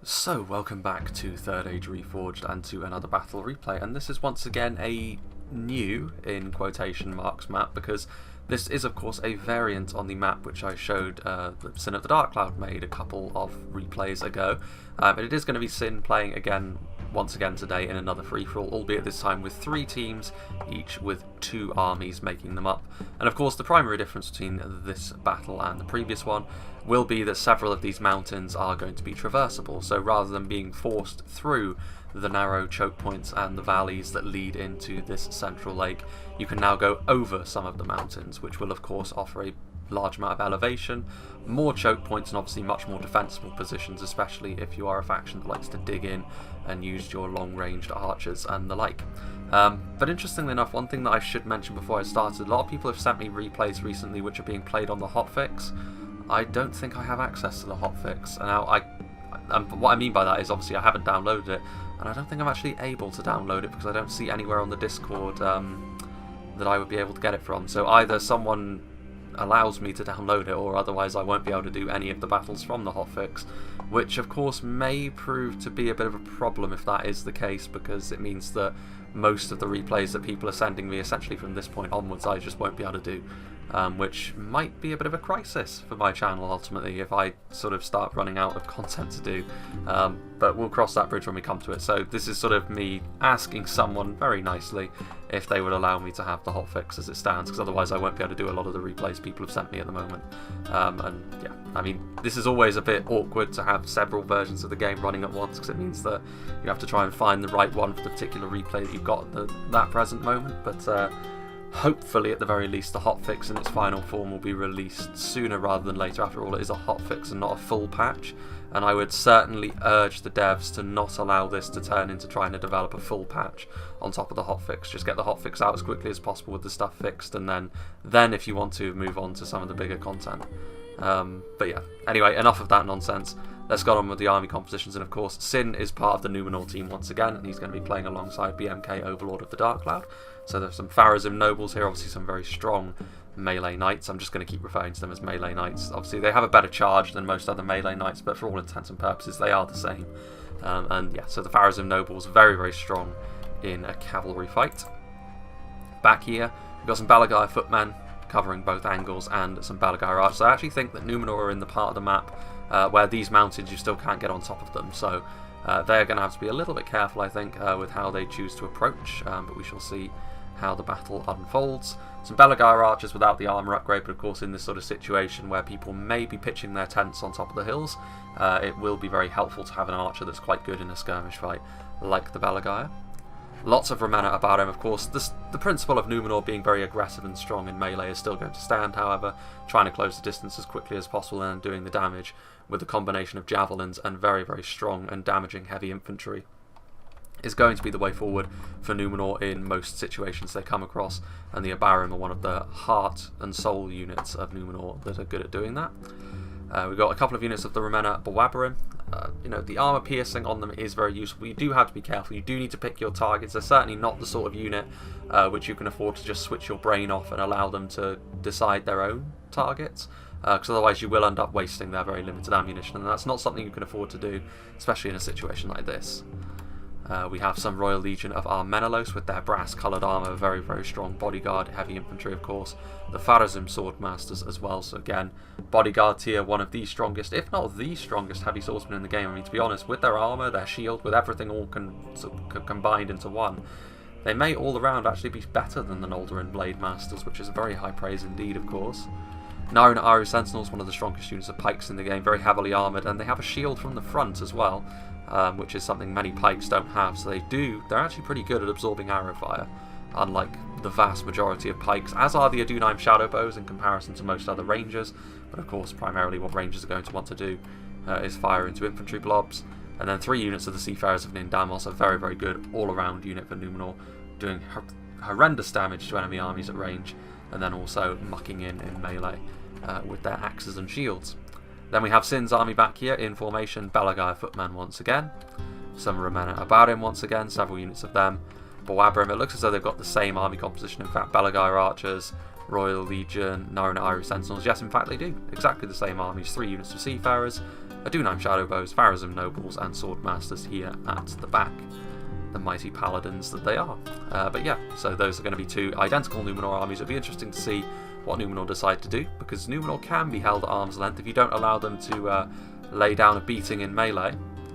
So, welcome back to Third Age Reforged and to another battle replay, and this is once again a new, in quotation marks, map, because this is of course a variant on the map which I showed that Sin of the Dark Cloud made a couple of replays ago. And it is going to be Sin playing once again today in another free-for-all, albeit this time with 3 teams, each with 2 armies making them up. And of course the primary difference between this battle and the previous one will be that several of these mountains are going to be traversable, so rather than being forced through the narrow choke points and the valleys that lead into this central lake, you can now go over some of the mountains, which will of course offer a large amount of elevation, more choke points, and obviously much more defensible positions, especially if you are a faction that likes to dig in and use your long-ranged archers and the like. But interestingly enough, one thing that I should mention before I started, a lot of people have sent me replays recently which are being played on the hotfix. I don't think I have access to the hotfix. Now, what I mean by that is obviously I haven't downloaded it, and I don't think I'm actually able to download it because I don't see anywhere on the Discord that I would be able to get it from. So either someone allows me to download it, or otherwise I won't be able to do any of the battles from the hotfix, which of course may prove to be a bit of a problem if that is the case, because it means that most of the replays that people are sending me essentially from this point onwards I just won't be able to do, which might be a bit of a crisis for my channel ultimately if I sort of start running out of content to do, but we'll cross that bridge when we come to it. So this is sort of me asking someone very nicely if they would allow me to have the hotfix as it stands, because otherwise I won't be able to do a lot of the replays people have sent me at the moment. And yeah, I mean, this is always a bit awkward to have several versions of the game running at once, because it means that you have to try and find the right one for the particular replay that you've got at that present moment, but hopefully at the very least the hotfix in its final form will be released sooner rather than later. After all, it is a hotfix and not a full patch, and I would certainly urge the devs to not allow this to turn into trying to develop a full patch on top of the hotfix. Just get the hotfix out as quickly as possible with the stuff fixed, and then if you want to, move on to some of the bigger content. But yeah, anyway, enough of that nonsense. Let's get on with the army compositions, and of course Sin is part of the Numenor team once again, and he's going to be playing alongside BMK, Overlord of the Dark Cloud. So there's some Pharazim nobles here, obviously some very strong melee knights. I'm just going to keep referring to them as melee knights. Obviously they have a better charge than most other melee knights, but for all intents and purposes they are the same. And yeah, so the Pharazim nobles very, very strong in a cavalry fight. Back here we've got some Balagai footmen covering both angles and some Balagai archers. So I actually think that Numenor are in the part of the map where these mountains you still can't get on top of them, so they're going to have to be a little bit careful, I think, with how they choose to approach, but we shall see how the battle unfolds. Some Balagai archers without the armour upgrade, but of course in this sort of situation where people may be pitching their tents on top of the hills, it will be very helpful to have an archer that's quite good in a skirmish fight like the Balagai. Lots of Ramona about him, of course. The principle of Numenor being very aggressive and strong in melee is still going to stand, however, trying to close the distance as quickly as possible and doing the damage with a combination of javelins and very, very strong and damaging heavy infantry is going to be the way forward for Numenor in most situations they come across, and the Abarim are one of the heart and soul units of Numenor that are good at doing that. We've got a couple of units of the Ramona Bawabarim. You know, the armour piercing on them is very useful. You do have to be careful. You do need to pick your targets. They're certainly not the sort of unit which you can afford to just switch your brain off and allow them to decide their own targets, because otherwise you will end up wasting their very limited ammunition, and that's not something you can afford to do, especially in a situation like this. We have some Royal Legion of Armenelos with their brass coloured armour, very, very strong bodyguard, heavy infantry of course. The Pharazim Swordmasters as well, so again, bodyguard tier, one of the strongest, if not the strongest heavy swordsmen in the game. I mean, to be honest, with their armour, their shield, with everything all combined into one, they may all around actually be better than the Noldorin Blade Masters, which is a very high praise indeed, of course. Narina Aru Sentinels, one of the strongest units of pikes in the game, very heavily armoured, and they have a shield from the front as well, which is something many pikes don't have, so they're actually pretty good at absorbing arrow fire, unlike the vast majority of pikes, as are the Adunheim Shadow Bows in comparison to most other rangers. But of course primarily what rangers are going to want to do is fire into infantry blobs. And then 3 units of the Seafarers of Nindamos, a very, very good all-around unit for Numenor, doing horrendous damage to enemy armies at range, and then also mucking in melee with their axes and shields. Then we have Sin's army back here in formation, Balagai footmen once again, some Ramona about him once again, several units of them. Bawabarim, it looks as though they've got the same army composition. In fact, Balagai archers, Royal Legion, Narina Iru Sentinels, yes, in fact they do. Exactly the same armies, 3 units of Seafarers, Dunheim Shadowbows, Pharazim Nobles, and Swordmasters here at the back. The mighty paladins that they are. But yeah, so those are going to be two identical Numenor armies. It'll be interesting to see what Numenor decide to do, because Numenor can be held at arm's length. If you don't allow them to lay down a beating in melee,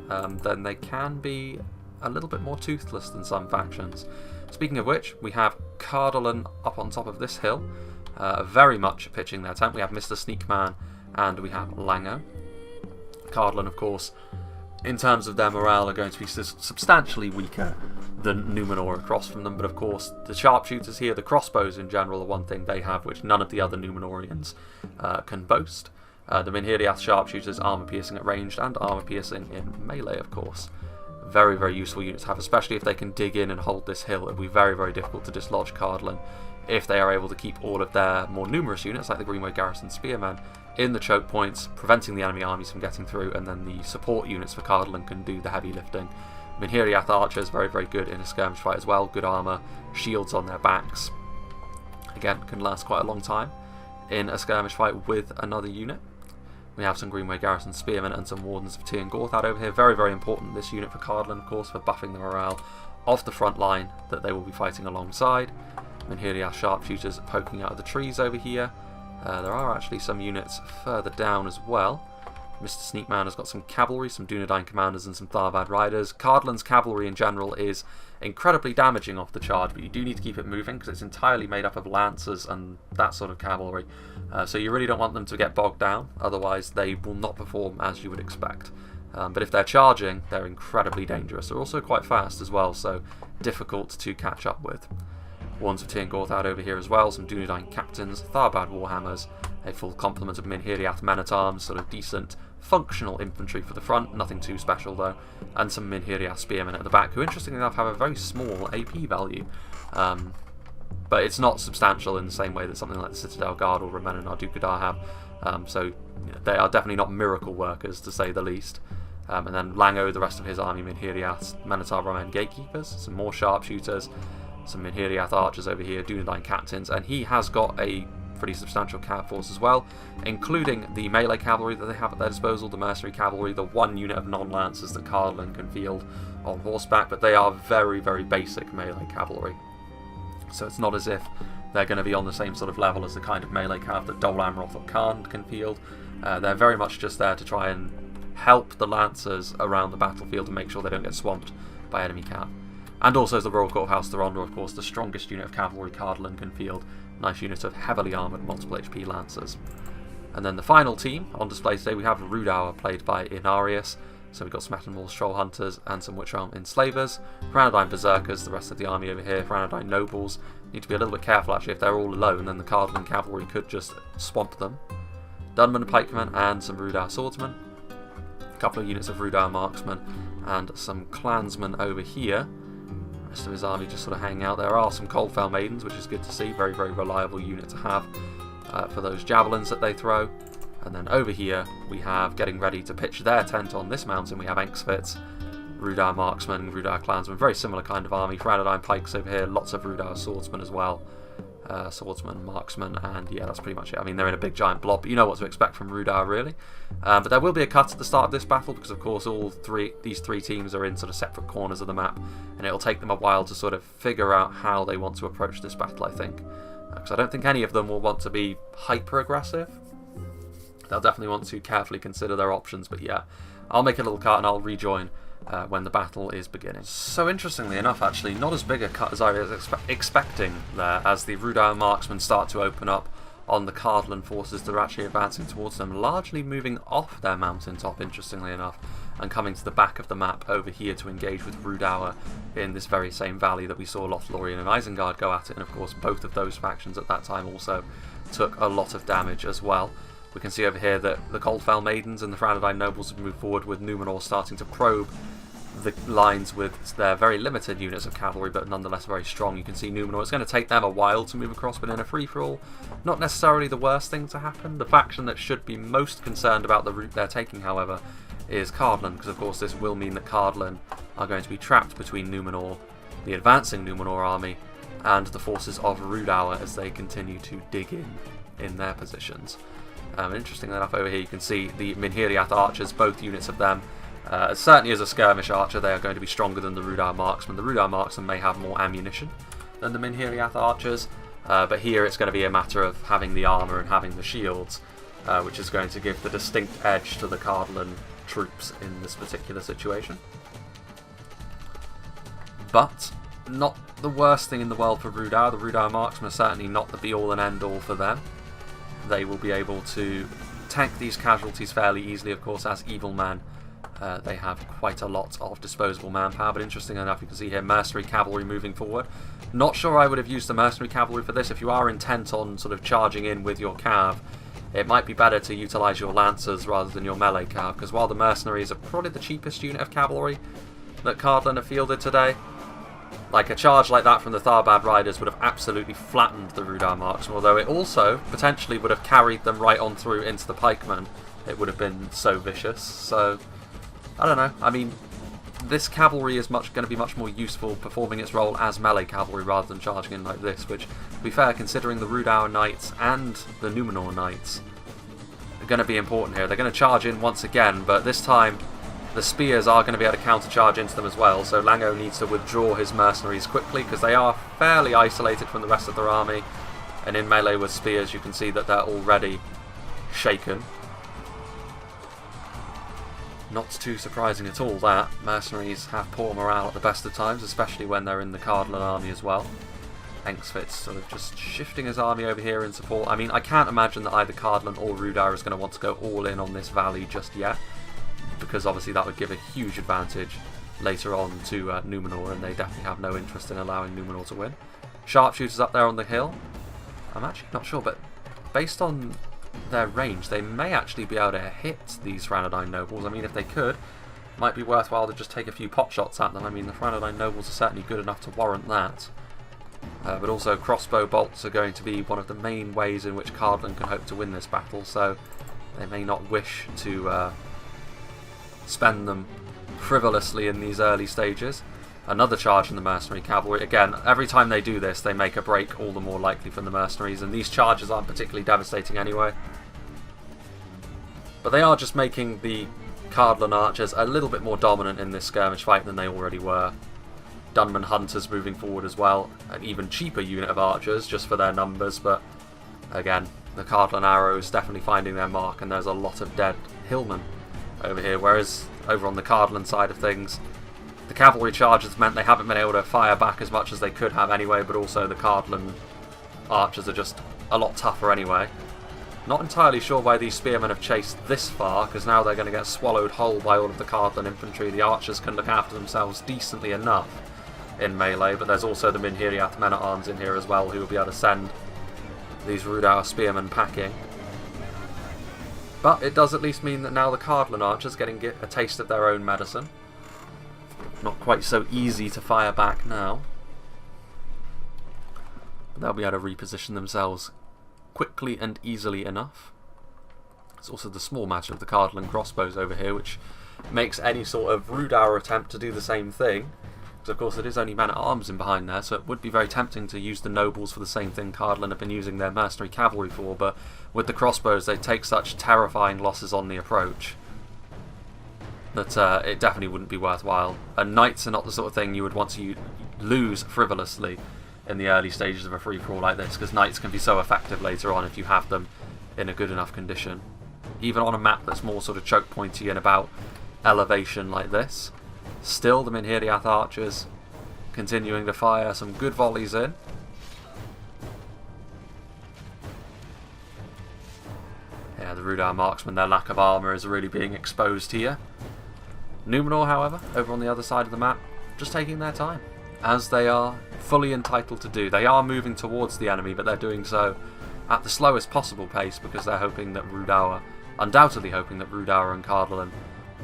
then they can be a little bit more toothless than some factions. Speaking of which, we have Cardolan up on top of this hill, very much pitching their tent. We have Mr. Sneakman and we have Lango. Cardolan, of course, in terms of their morale, are going to be substantially weaker than Numenor across from them, but of course the sharpshooters here, the crossbows in general, are one thing they have which none of the other Numenorians can boast. The Minhiriath sharpshooters, armour piercing at ranged and armour piercing in melee, of course. Very, very useful units to have, especially if they can dig in and hold this hill. It'll be very, very difficult to dislodge Cardolan if they are able to keep all of their more numerous units, like the Greenway Garrison Spearmen, in the choke points, preventing the enemy armies from getting through, and then the support units for Cardolan can do the heavy lifting. Minhiriath archers, very, very good in a skirmish fight as well. Good armour, shields on their backs. Again, can last quite a long time in a skirmish fight with another unit. We have some Greenway Garrison Spearmen and some Wardens of Tir Gorthad over here. Very, very important, this unit for Cardolan, of course, for buffing the morale of the front line that they will be fighting alongside. Minhiriath sharpshooters poking out of the trees over here. There are actually some units further down as well. Mr. Sneakman has got some cavalry, some Dunedain commanders and some Tharvad riders. Cardolan's cavalry in general is incredibly damaging off the charge, but you do need to keep it moving because it's entirely made up of lancers and that sort of cavalry. So you really don't want them to get bogged down, otherwise they will not perform as you would expect. But if they're charging, they're incredibly dangerous. They're also quite fast as well, so difficult to catch up with. Wardens of Tir Gorthad over here as well, some Dunedain captains, Tharbad warhammers, a full complement of Minhiriath men-at-arms, sort of decent functional infantry for the front, nothing too special though, and some Minhiriath spearmen at the back, who interestingly enough have a very small AP value, but it's not substantial in the same way that something like the Citadel Guard or Ramona and Ardukadar have, so they are definitely not miracle workers to say the least. And then Lango, the rest of his army, Minhiriath, men-at-arms, gatekeepers, some more sharpshooters, some Minhiriath archers over here, Dunedain captains, and he has got a pretty substantial cav force as well, including the melee cavalry that they have at their disposal, the mercenary cavalry, the one unit of non-lancers that Cardolan can field on horseback, but they are very, very basic melee cavalry. So it's not as if they're going to be on the same sort of level as the kind of melee cav that Dol Amroth or Khan can field. They're very much just there to try and help the lancers around the battlefield and make sure they don't get swamped by enemy cav. And also as the Royal Court of House Thorondor, of course, the strongest unit of cavalry Cardolan can field. Nice unit of heavily armoured multiple HP lancers. And then the final team on display today, we have Rhudaur, played by Inarius. So we've got Smetanwall's Troll Hunters and some Witchrealm Enslavers. Franadine Berserkers, the rest of the army over here. Franadine Nobles. Need to be a little bit careful actually. If they're all alone, then the Cardolan cavalry could just swamp them. Dunman Pikemen and some Rhudaur Swordsmen. A couple of units of Rhudaur Marksmen and some Clansmen over here. Rest of his army just sort of hanging out. There are some Coldfell Maidens, which is good to see. Very, very reliable unit to have for those Javelins that they throw. And then over here, we have getting ready to pitch their tent on this mountain. We have Engsvits, Rhudaur Marksmen, Rhudaur Clansmen. Very similar kind of army. Franadine Pikes over here. Lots of Rhudaur Swordsmen as well. Swordsman, Marksman, and yeah, that's pretty much it. I mean, they're in a big giant blob, but you know what to expect from Rhudaur, really. But there will be a cut at the start of this battle, because of course these three teams are in sort of separate corners of the map, and it'll take them a while to sort of figure out how they want to approach this battle, I think. Because I don't think any of them will want to be hyper-aggressive. They'll definitely want to carefully consider their options, but yeah, I'll make a little cut and I'll rejoin when the battle is beginning. So interestingly enough, actually, not as big a cut as I was expecting there, as the Rhudaur Marksmen start to open up on the Cardolan forces that are actually advancing towards them, largely moving off their mountaintop, interestingly enough, and coming to the back of the map over here to engage with Rhudaur in this very same valley that we saw Loft, Lorien and Isengard go at it, and of course both of those factions at that time also took a lot of damage as well. We can see over here that the Coldfell Maidens and the Franadine Nobles have moved forward, with Numenor starting to probe the lines with their very limited units of cavalry, but nonetheless very strong. You can see Numenor, it's going to take them a while to move across, but in a free-for-all, not necessarily the worst thing to happen. The faction that should be most concerned about the route they're taking, however, is Cardolan, because of course this will mean that Cardolan are going to be trapped between Numenor, the advancing Numenor army, and the forces of Rhudaur as they continue to dig in their positions. Interestingly enough, over here you can see the Minhiriath archers, both units of them. Certainly as a skirmish archer, they are going to be stronger than the Rhudaur marksmen. The Rhudaur marksmen may have more ammunition than the Minhiriath archers, but here it's going to be a matter of having the armour and having the shields, which is going to give the distinct edge to the Cardolan troops in this particular situation. But not the worst thing in the world for Rhudaur. The Rhudaur marksmen are certainly not the be-all and end-all for them. They will be able to tank these casualties fairly easily, of course, as evil men. They have quite a lot of disposable manpower, but interesting enough, you can see here mercenary cavalry moving forward. Not sure I would have used the mercenary cavalry for this. If you are intent on sort of charging in with your cav, it might be better to utilise your lancers rather than your melee cav, because while the mercenaries are probably the cheapest unit of cavalry that Cardolan have fielded today, like a charge like that from the Tharbad riders would have absolutely flattened the Rhudaur marksmen, although it also potentially would have carried them right on through into the pikemen. It would have been so vicious. So I don't know. I mean, this cavalry is going to be much more useful performing its role as melee cavalry rather than charging in like this, which, to be fair, considering the Rhudaur knights and the Numenor knights are going to be important here. They're going to charge in once again, but this time the spears are going to be able to counter-charge into them as well, so Lango needs to withdraw his mercenaries quickly because they are fairly isolated from the rest of their army, and in melee with spears you can see that they're already shaken. Not too surprising at all that. Mercenaries have poor morale at the best of times, especially when they're in the Cardolan army as well. Engsfit's sort of just shifting his army over here in support. I mean, I can't imagine that either Cardolan or Rhudaur is going to want to go all in on this valley just yet, because obviously that would give a huge advantage later on to Numenor, and they definitely have no interest in allowing Numenor to win. Sharpshooters up there on the hill. I'm actually not sure, but based on their range, they may actually be able to hit these Rhudaur nobles. I mean, if they could, it might be worthwhile to just take a few pot shots at them. I mean, the Rhudaur nobles are certainly good enough to warrant that. But also crossbow bolts are going to be one of the main ways in which Cardolan can hope to win this battle, so they may not wish to spend them frivolously in these early stages. Another charge from the mercenary cavalry. Again, every time they do this, they make a break all the more likely from the mercenaries, and these charges aren't particularly devastating anyway. But they are just making the Cardolan archers a little bit more dominant in this skirmish fight than they already were. Dunman hunters moving forward as well, an even cheaper unit of archers just for their numbers, but again, the Cardolan arrows definitely finding their mark, and there's a lot of dead hillmen over here, whereas over on the Cardolan side of things, the cavalry charges meant they haven't been able to fire back as much as they could have anyway, but also the Cardolan archers are just a lot tougher anyway. Not entirely sure why these spearmen have chased this far, because now they're going to get swallowed whole by all of the Cardolan infantry. The archers can look after themselves decently enough in melee, but there's also the Minhiriath men-at-arms in here as well, who will be able to send these Rhudaur spearmen packing. But it does at least mean that now the Cardolan archers getting a taste of their own medicine. Not quite so easy to fire back now, but they'll be able to reposition themselves quickly and easily enough. It's also the small matter of the Cardolan crossbows over here, which makes any sort of Rhudaur attempt to do the same thing, because of course it is only men-at-arms in behind there, so it would be very tempting to use the nobles for the same thing Cardolan have been using their mercenary cavalry for, but with the crossbows they take such terrifying losses on the approach that it definitely wouldn't be worthwhile. And knights are not the sort of thing you would want to lose frivolously in the early stages of a free-for-all like this, because knights can be so effective later on if you have them in a good enough condition. Even on a map that's more sort of choke pointy and about elevation like this, still the Minhiriath archers continuing to fire some good volleys in. Yeah, the Rhudaur marksmen, their lack of armour is really being exposed here. Numenor, however, over on the other side of the map, just taking their time, as they are fully entitled to do. They are moving towards the enemy, but they're doing so at the slowest possible pace because they're hoping that Rhudaur, undoubtedly hoping that Rhudaur and Cardolan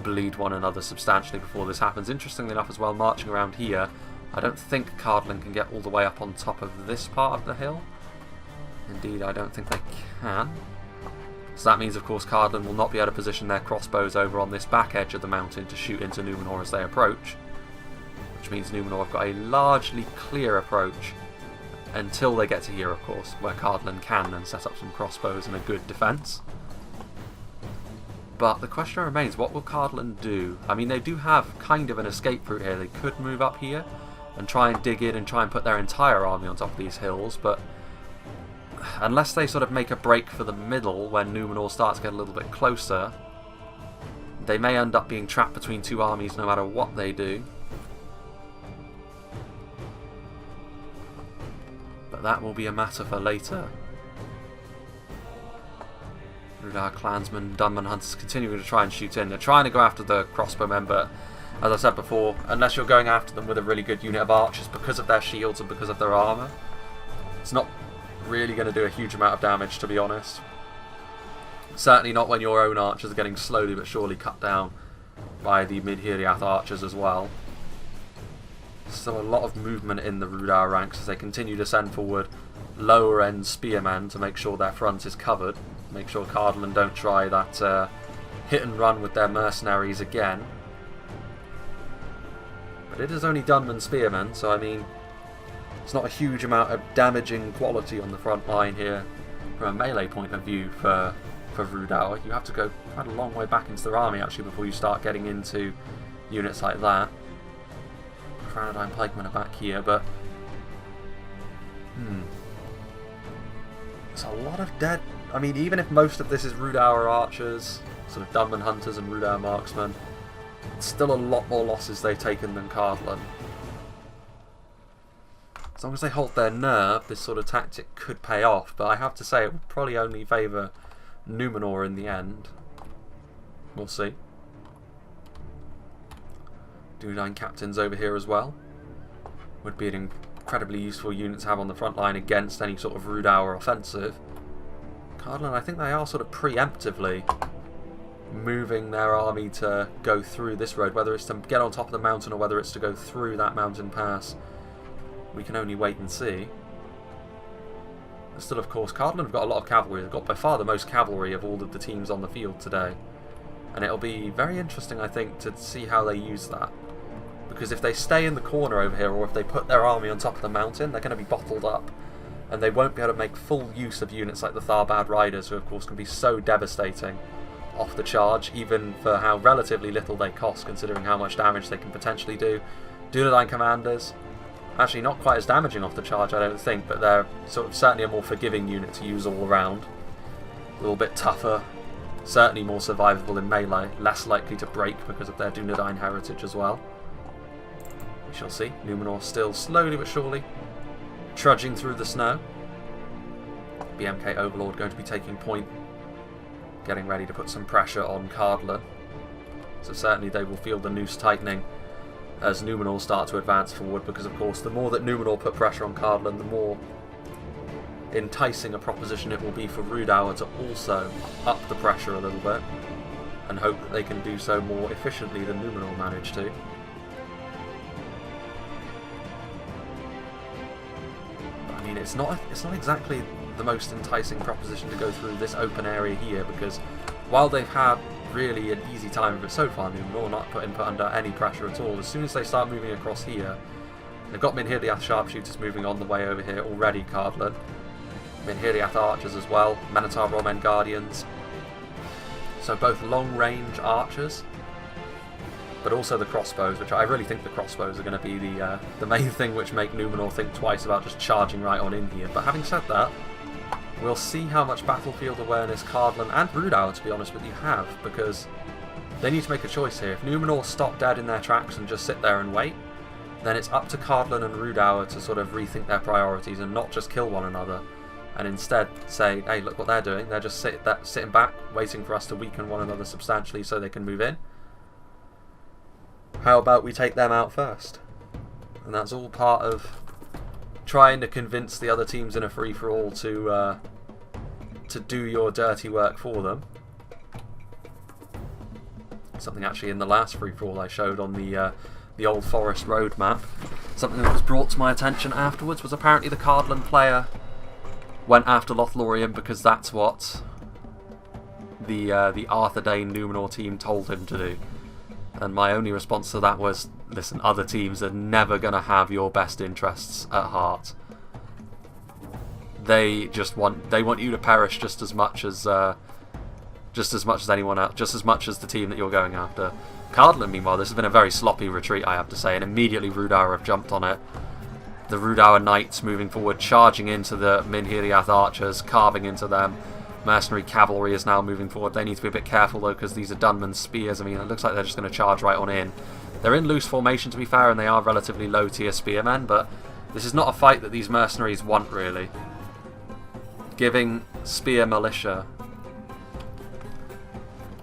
bleed one another substantially before this happens. Interestingly enough as well, marching around here, I don't think Cardolan can get all the way up on top of this part of the hill. Indeed, I don't think they can. So that means, of course, Cardolan will not be able to position their crossbows over on this back edge of the mountain to shoot into Numenor as they approach. Which means Numenor have got a largely clear approach until they get to here, of course, where Cardolan can then set up some crossbows and a good defence. But the question remains, what will Cardolan do? I mean, they do have kind of an escape route here. They could move up here and try and dig in and try and put their entire army on top of these hills, but unless they sort of make a break for the middle when Numenor starts to get a little bit closer, they may end up being trapped between two armies no matter what they do. But that will be a matter for later. Rhudaur clansmen, Dunman hunters continuing to try and shoot in. They're trying to go after the crossbowmen, but as I said before, unless you're going after them with a really good unit of archers because of their shields and because of their armour, it's not really going to do a huge amount of damage, to be honest. Certainly not when your own archers are getting slowly but surely cut down by the Midhiriath archers as well. Still a lot of movement in the Rhudaur ranks as they continue to send forward lower end spearmen to make sure their front is covered. Make sure Cardolan don't try that hit and run with their mercenaries again. But it is only Dunman spearmen, so I mean, it's not a huge amount of damaging quality on the front line here from a melee point of view for Rhudaur. You have to go quite a long way back into their army actually before you start getting into units like that. Crownodine pikemen are back here, but it's a lot of dead. I mean, even if most of this is Rhudaur archers, sort of Dunman hunters and Rhudaur marksmen, it's still a lot more losses they've taken than Cardolan. As long as they hold their nerve, this sort of tactic could pay off, but I have to say it would probably only favour Numenor in the end. We'll see. Doudna captains over here as well. Would be an incredibly useful unit to have on the front line against any sort of Rhudaur offensive. Cardolan, I think they are sort of preemptively moving their army to go through this road, whether it's to get on top of the mountain or whether it's to go through that mountain pass. We can only wait and see. Still, of course, Cardolan have got a lot of cavalry. They've got by far the most cavalry of all of the teams on the field today. And it'll be very interesting, I think, to see how they use that. Because if they stay in the corner over here, or if they put their army on top of the mountain, they're going to be bottled up. And they won't be able to make full use of units like the Tharbad Riders, who of course can be so devastating off the charge, even for how relatively little they cost, considering how much damage they can potentially do. Dunedain Commanders, actually not quite as damaging off the charge, I don't think, but they're sort of certainly a more forgiving unit to use all around. A little bit tougher, certainly more survivable in melee, less likely to break because of their Dunedain heritage as well. We shall see. Numenor still slowly but surely trudging through the snow. BMK Overlord going to be taking point, getting ready to put some pressure on Cardolan. So certainly they will feel the noose tightening as Numenor start to advance forward, because of course the more that Numenor put pressure on Cardolan, the more enticing a proposition it will be for Rhudaur to also up the pressure a little bit and hope that they can do so more efficiently than Numenor managed to. I mean, it's not exactly the most enticing proposition to go through this open area here, because while they've had really an easy time of it so far, Numenor not put under any pressure at all, as soon as they start moving across here, they've got Midhiriath sharpshooters moving on the way over here already, Cardolan. Midhiriath archers as well, Minotaur Romen Guardians. So both long-range archers, but also the crossbows, which I really think the crossbows are going to be the main thing which make Numenor think twice about just charging right on in here. But having said that, we'll see how much battlefield awareness Cardolan and Rhudaur, to be honest with you, have, because they need to make a choice here. If Numenor stop dead in their tracks and just sit there and wait, then it's up to Cardolan and Rhudaur to sort of rethink their priorities and not just kill one another, and instead say, hey, look what they're doing. They're just sitting back, waiting for us to weaken one another substantially so they can move in. How about we take them out first? And that's all part of trying to convince the other teams in a free-for-all to do your dirty work for them. Something actually in the last free-for-all I showed on the Old Forest Road map. Something that was brought to my attention afterwards was apparently the Cardolan player went after Lothlorien because that's what the Arthur Dane Numenor team told him to do. And my only response to that was, listen, other teams are never going to have your best interests at heart. They want you to perish just as much as just as much as anyone else, just as much as the team that you're going after. Cardolan, meanwhile, this has been a very sloppy retreat, I have to say, and immediately Rhudaur have jumped on it. The Rhudaur Knights moving forward, charging into the Minhiriath archers, carving into them. Mercenary cavalry is now moving forward. They need to be a bit careful though, because these are Dunman's spears. I mean, it looks like they're just going to charge right on in. They're in loose formation, to be fair, and they are relatively low tier spearmen, but this is not a fight that these mercenaries want, really. Giving spear militia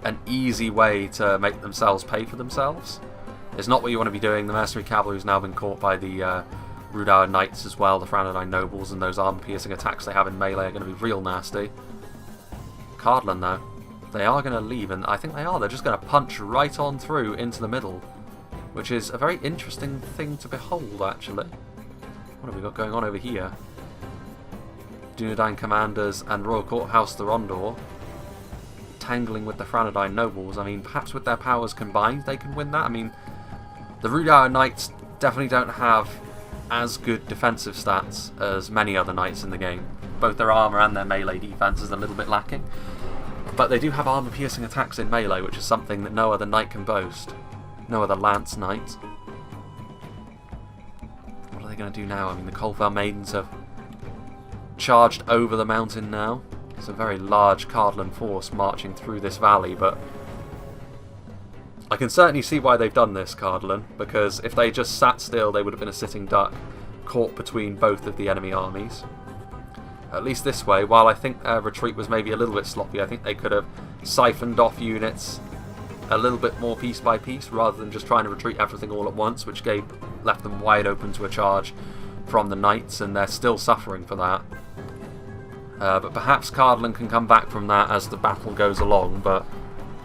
an easy way to make themselves pay for themselves is not what you want to be doing. The mercenary cavalry has now been caught by the Rhudaur Knights as well, the Frontline nobles, and those armor-piercing attacks they have in melee are going to be real nasty. Cardolan, though, they are going to leave, and I think they are. They're just going to punch right on through into the middle, which is a very interesting thing to behold, actually. What have we got going on over here? Dunedain commanders and Royal Court House the Rhudaur tangling with the Frontline nobles. I mean, perhaps with their powers combined they can win that. I mean, the Rhudaur Knights definitely don't have as good defensive stats as many other knights in the game. Both their armour and their melee defense is a little bit lacking. But they do have armour-piercing attacks in melee, which is something that no other knight can boast. No other lance knight. What are they going to do now? I mean, the Colfell Maidens have charged over the mountain now. It's a very large Cardolan force marching through this valley, but I can certainly see why they've done this, Cardolan, because if they just sat still, they would have been a sitting duck, caught between both of the enemy armies. At least this way, while I think their retreat was maybe a little bit sloppy, I think they could have siphoned off units a little bit more piece by piece, rather than just trying to retreat everything all at once, which left them wide open to a charge from the knights, and they're still suffering for that. But perhaps Cardolan can come back from that as the battle goes along, but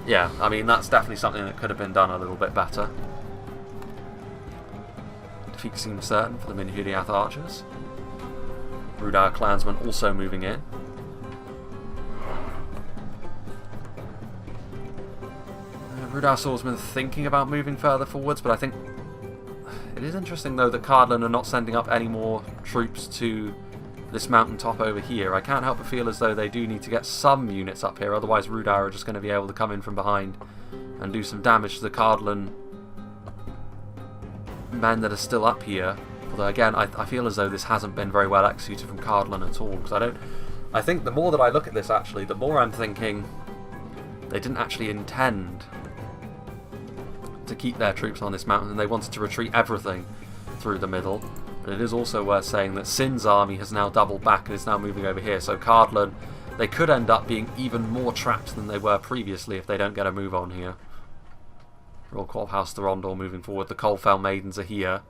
yeah, I mean, that's definitely something that could have been done a little bit better. Defeat seems certain for the Minhiriath archers. Rhudaur clansmen also moving in. Rhudaur swordsmen thinking about moving further forwards, but I think it is interesting though that Cardolan are not sending up any more troops to this mountaintop over here. I can't help but feel as though they do need to get some units up here, otherwise Rhudaur are just going to be able to come in from behind and do some damage to the Cardolan men that are still up here. Although again, I feel as though this hasn't been very well executed from Cardolan at all, because I think the more that I look at this actually, the more I'm thinking they didn't actually intend to keep their troops on this mountain, and they wanted to retreat everything through the middle. But it is also worth saying that Sin's army has now doubled back and is now moving over here, so Cardolan, they could end up being even more trapped than they were previously if they don't get a move on here. Royal Court House the Rhudaur moving forward, the Colfell Maidens are here.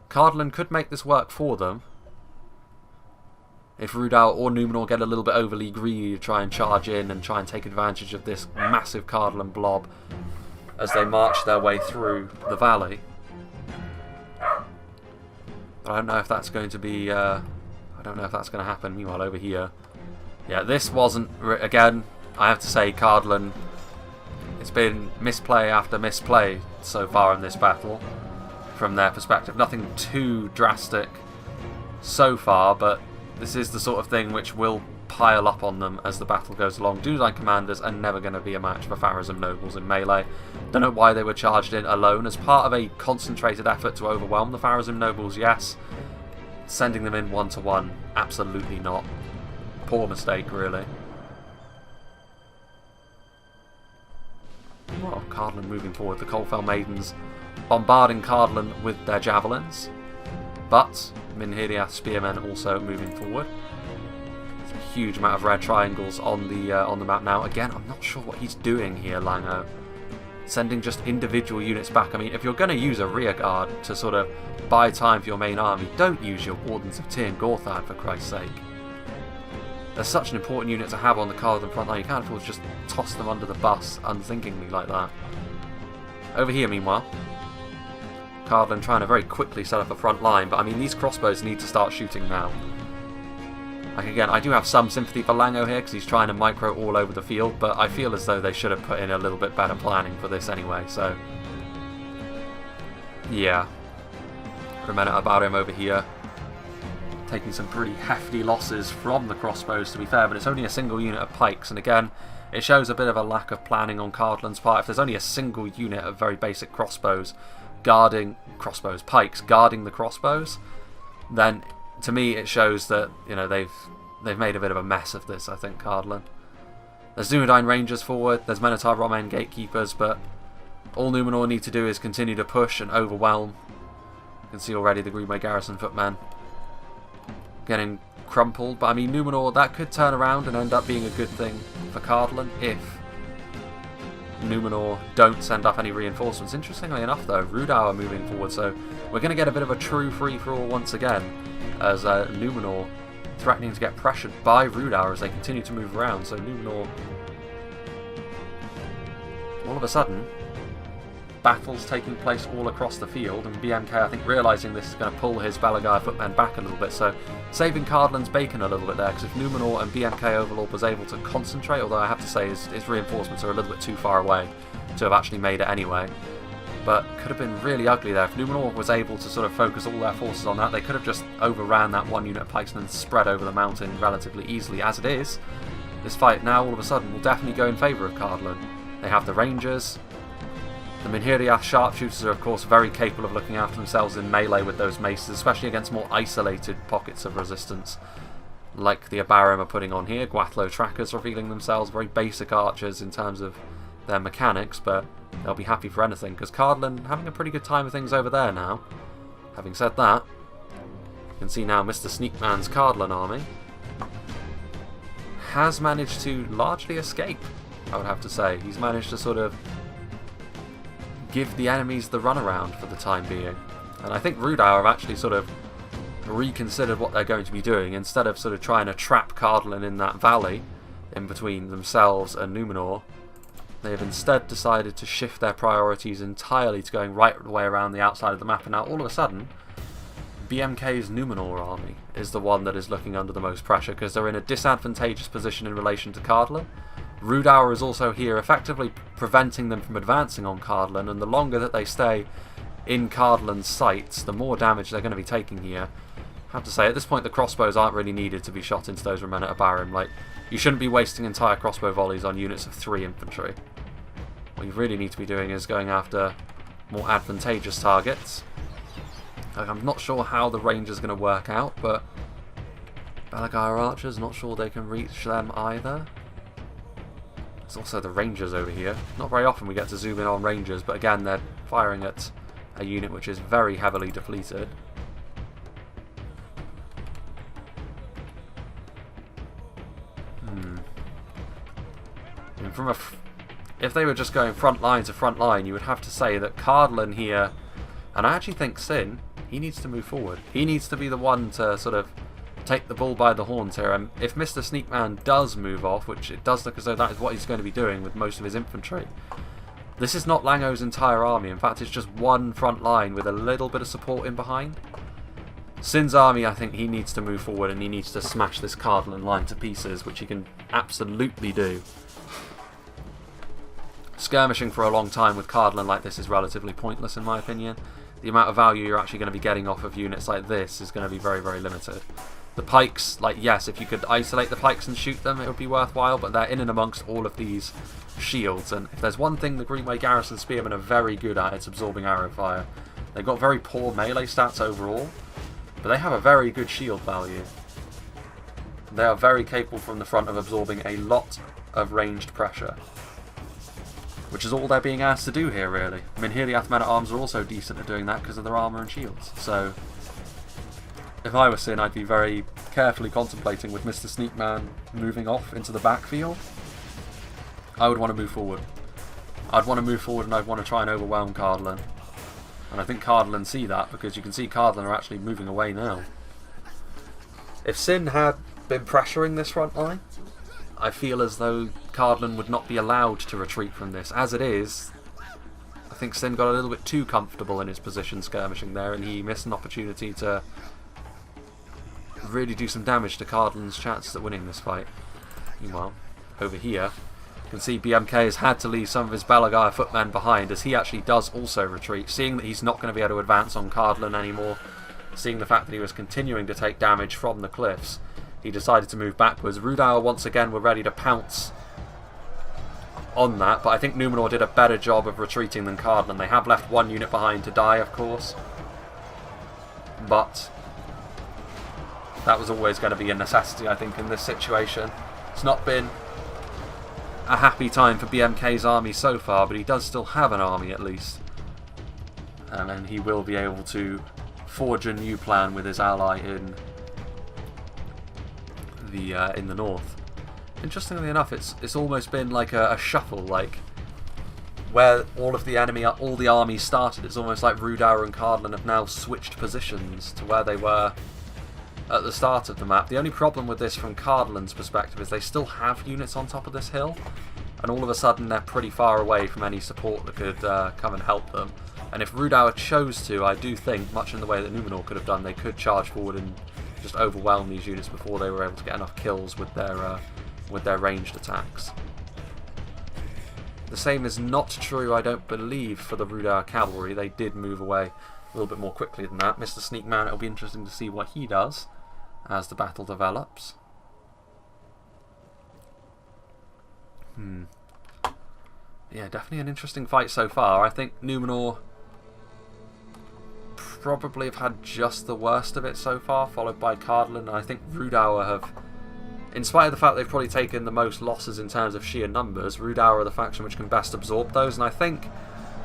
Cardolan could make this work for them if Rhudaur or Numenor get a little bit overly greedy to try and charge in and try and take advantage of this massive Cardolan blob as they march their way through the valley. But I don't know if that's going to be I don't know if that's going to happen. Meanwhile over here, yeah, this wasn't again, I have to say, Cardolan, it's been misplay after misplay so far in this battle from their perspective. Nothing too drastic so far, but this is the sort of thing which will pile up on them as the battle goes along. Dunedain commanders are never going to be a match for Pharazim nobles in melee. Don't know why they were charged in alone. As part of a concentrated effort to overwhelm the Pharazim nobles, yes. Sending them in one-to-one, absolutely not. Poor mistake, really. Well, Cardolan moving forward. The Colfell Maidens bombarding Cardolan with their javelins, but Minhiriath spearmen also moving forward. There's a huge amount of red triangles on the map now. Again, I'm not sure what he's doing here, Lango. Sending just individual units back. I mean, if you're going to use a rear guard to sort of buy time for your main army, don't use your Wardens of Tyr and Gorthad, for Christ's sake. They're such an important unit to have on the Cardolan front line. You can't afford to just toss them under the bus unthinkingly like that. Over here, meanwhile, Cardolan trying to very quickly set up a front line, but I mean, these crossbows need to start shooting now. Like, again, I do have some sympathy for Lango here because he's trying to micro all over the field, but I feel as though they should have put in a little bit better planning for this anyway, so yeah. Ramona about him over here, taking some pretty hefty losses from the crossbows, to be fair, but it's only a single unit of pikes, and again, it shows a bit of a lack of planning on Cardolan's part. If there's only a single unit of very basic pikes guarding the crossbows, then to me it shows that, you know, they've made a bit of a mess of this, I think, Cardolan. There's Dunedain Rangers forward, there's Minotaur Romain Gatekeepers, but all Numenor need to do is continue to push and overwhelm. You can see already the Greenway Garrison footmen getting crumpled, but I mean, Numenor, that could turn around and end up being a good thing for Cardolan if Numenor don't send up any reinforcements. Interestingly enough though, Rhudaur are moving forward, so we're going to get a bit of a true free-for-all once again, as Numenor threatening to get pressured by Rhudaur as they continue to move around. So Numenor, all of a sudden, battles taking place all across the field, and BMK, I think, realising this is going to pull his Balagai footmen back a little bit, so saving Cardolan's bacon a little bit there, because if Numenor and BMK Overlord was able to concentrate, although I have to say his reinforcements are a little bit too far away to have actually made it anyway, but could have been really ugly there. If Numenor was able to sort of focus all their forces on that, they could have just overran that one unit of pikesmen and spread over the mountain relatively easily. As it is, this fight now all of a sudden will definitely go in favour of Cardolan. They have the Rangers. The Minhiriath sharpshooters are of course very capable of looking after themselves in melee with those maces, especially against more isolated pockets of resistance, like the Abarim are putting on here. Gwathlo trackers revealing themselves, very basic archers in terms of their mechanics, but they'll be happy for anything, because Cardolan having a pretty good time of things over there now. Having said that, you can see now Mr. Sneakman's Cardolan army has managed to largely escape, I would have to say. He's managed to sort of give the enemies the runaround for the time being. And I think Rhudaur have actually sort of reconsidered what they're going to be doing. Instead of sort of trying to trap Cardolan in that valley in between themselves and Numenor, they have instead decided to shift their priorities entirely to going right the way around the outside of the map. And now all of a sudden, BMK's Numenor army is the one that is looking under the most pressure, because they're in a disadvantageous position in relation to Cardolan. Rhudaur is also here effectively preventing them from advancing on Cardolan, and the longer that they stay in Cardolan's sights, the more damage they're going to be taking here. I have to say, at this point the crossbows aren't really needed to be shot into those Ramona Abarim. Like, you shouldn't be wasting entire crossbow volleys on units of 3 infantry. What you really need to be doing is going after more advantageous targets. Like, I'm not sure how the range is going to work out, but Balagai archers, not sure they can reach them either. There's also the Rangers over here. Not very often we get to zoom in on Rangers, but again, they're firing at a unit which is very heavily depleted. And if they were just going front line to front line, you would have to say that Cardolan here, and I actually think Sin, he needs to move forward. He needs to be the one to sort of take the bull by the horns here, and if Mr. Sneakman does move off, which it does look as though that is what he's going to be doing with most of his infantry, this is not Lango's entire army. In fact, it's just one front line with a little bit of support in behind. Sin's army, I think he needs to move forward and he needs to smash this Cardolan line to pieces, which he can absolutely do. Skirmishing for a long time with Cardolan like this is relatively pointless in my opinion. The amount of value you're actually going to be getting off of units like this is going to be very, very limited. The pikes, like, yes, if you could isolate the pikes and shoot them, it would be worthwhile, but they're in and amongst all of these shields, and if there's one thing the Greenway Garrison Spearmen are very good at, it's absorbing arrow fire. They've got very poor melee stats overall, but they have a very good shield value. They are very capable from the front of absorbing a lot of ranged pressure, which is all they're being asked to do here, really. I mean, here the Men-at-Arms are also decent at doing that because of their armour and shields, so if I were Sin, I'd be very carefully contemplating with Mr. Sneakman moving off into the backfield. I would want to move forward. I'd want to move forward and I'd want to try and overwhelm Cardolan. And I think Cardolan see that, because you can see Cardolan are actually moving away now. If Sin had been pressuring this front line, I feel as though Cardolan would not be allowed to retreat from this. As it is, I think Sin got a little bit too comfortable in his position skirmishing there, and he missed an opportunity to really do some damage to Cardolan's chances at winning this fight. Meanwhile, over here, you can see BMK has had to leave some of his Balagai footmen behind, as he actually does also retreat, seeing that he's not going to be able to advance on Cardolan anymore, seeing the fact that he was continuing to take damage from the cliffs. He decided to move backwards. Rhudaur once again were ready to pounce on that, but I think Numenor did a better job of retreating than Cardolan. They have left one unit behind to die, of course, but that was always going to be a necessity, I think, in this situation. It's not been a happy time for BMK's army so far, but he does still have an army at least, and he will be able to forge a new plan with his ally in the north. Interestingly enough, it's almost been like a shuffle, like where all the armies started. It's almost like Rhudaur and Cardolan have now switched positions to where they were at the start of the map. The only problem with this from Cardolan's perspective is they still have units on top of this hill, and all of a sudden they're pretty far away from any support that could come and help them. And if Rhudaur chose to, I do think, much in the way that Numenor could have done, they could charge forward and just overwhelm these units before they were able to get enough kills with their ranged attacks. The same is not true, I don't believe, for the Rhudaur cavalry. They did move away a little bit more quickly than that. Mr. Sneakman, it'll be interesting to see what he does as the battle develops. Yeah, definitely an interesting fight so far. I think Numenor probably have had just the worst of it so far, followed by Cardolan. I think Rhudaur have, in spite of the fact they've probably taken the most losses in terms of sheer numbers, Rhudaur are the faction which can best absorb those, and I think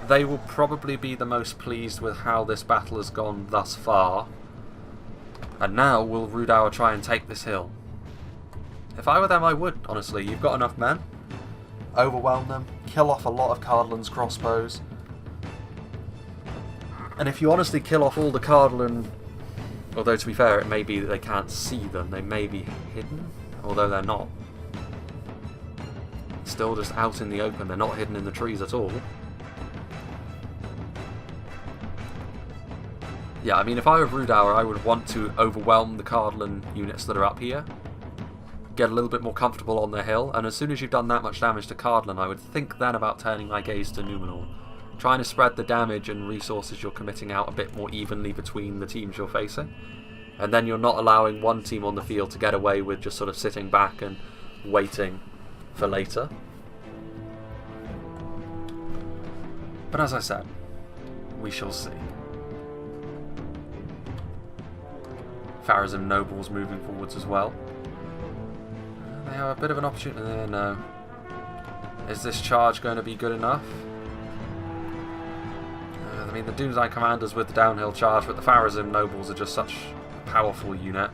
they will probably be the most pleased with how this battle has gone thus far. And now will Rhudaur try and take this hill? If I were them, I would, honestly. You've got enough men. Overwhelm them, kill off a lot of Cardolan's crossbows. And if you honestly kill off all the Cardolan, although to be fair, it may be that they can't see them, they may be hidden, although they're not. Still just out in the open, they're not hidden in the trees at all. Yeah, I mean, if I were Rhudaur, I would want to overwhelm the Cardolan units that are up here, get a little bit more comfortable on the hill, and as soon as you've done that much damage to Cardolan, I would think then about turning my gaze to Numenor. Trying to spread the damage and resources you're committing out a bit more evenly between the teams you're facing. And then you're not allowing one team on the field to get away with just sort of sitting back and waiting for later. But as I said, we shall see. Pharazim nobles moving forwards as well. They have a bit of an opportunity there, no. Is this charge going to be good enough? I mean, the Doomsday commanders with the downhill charge, but the Pharazim nobles are just such a powerful unit.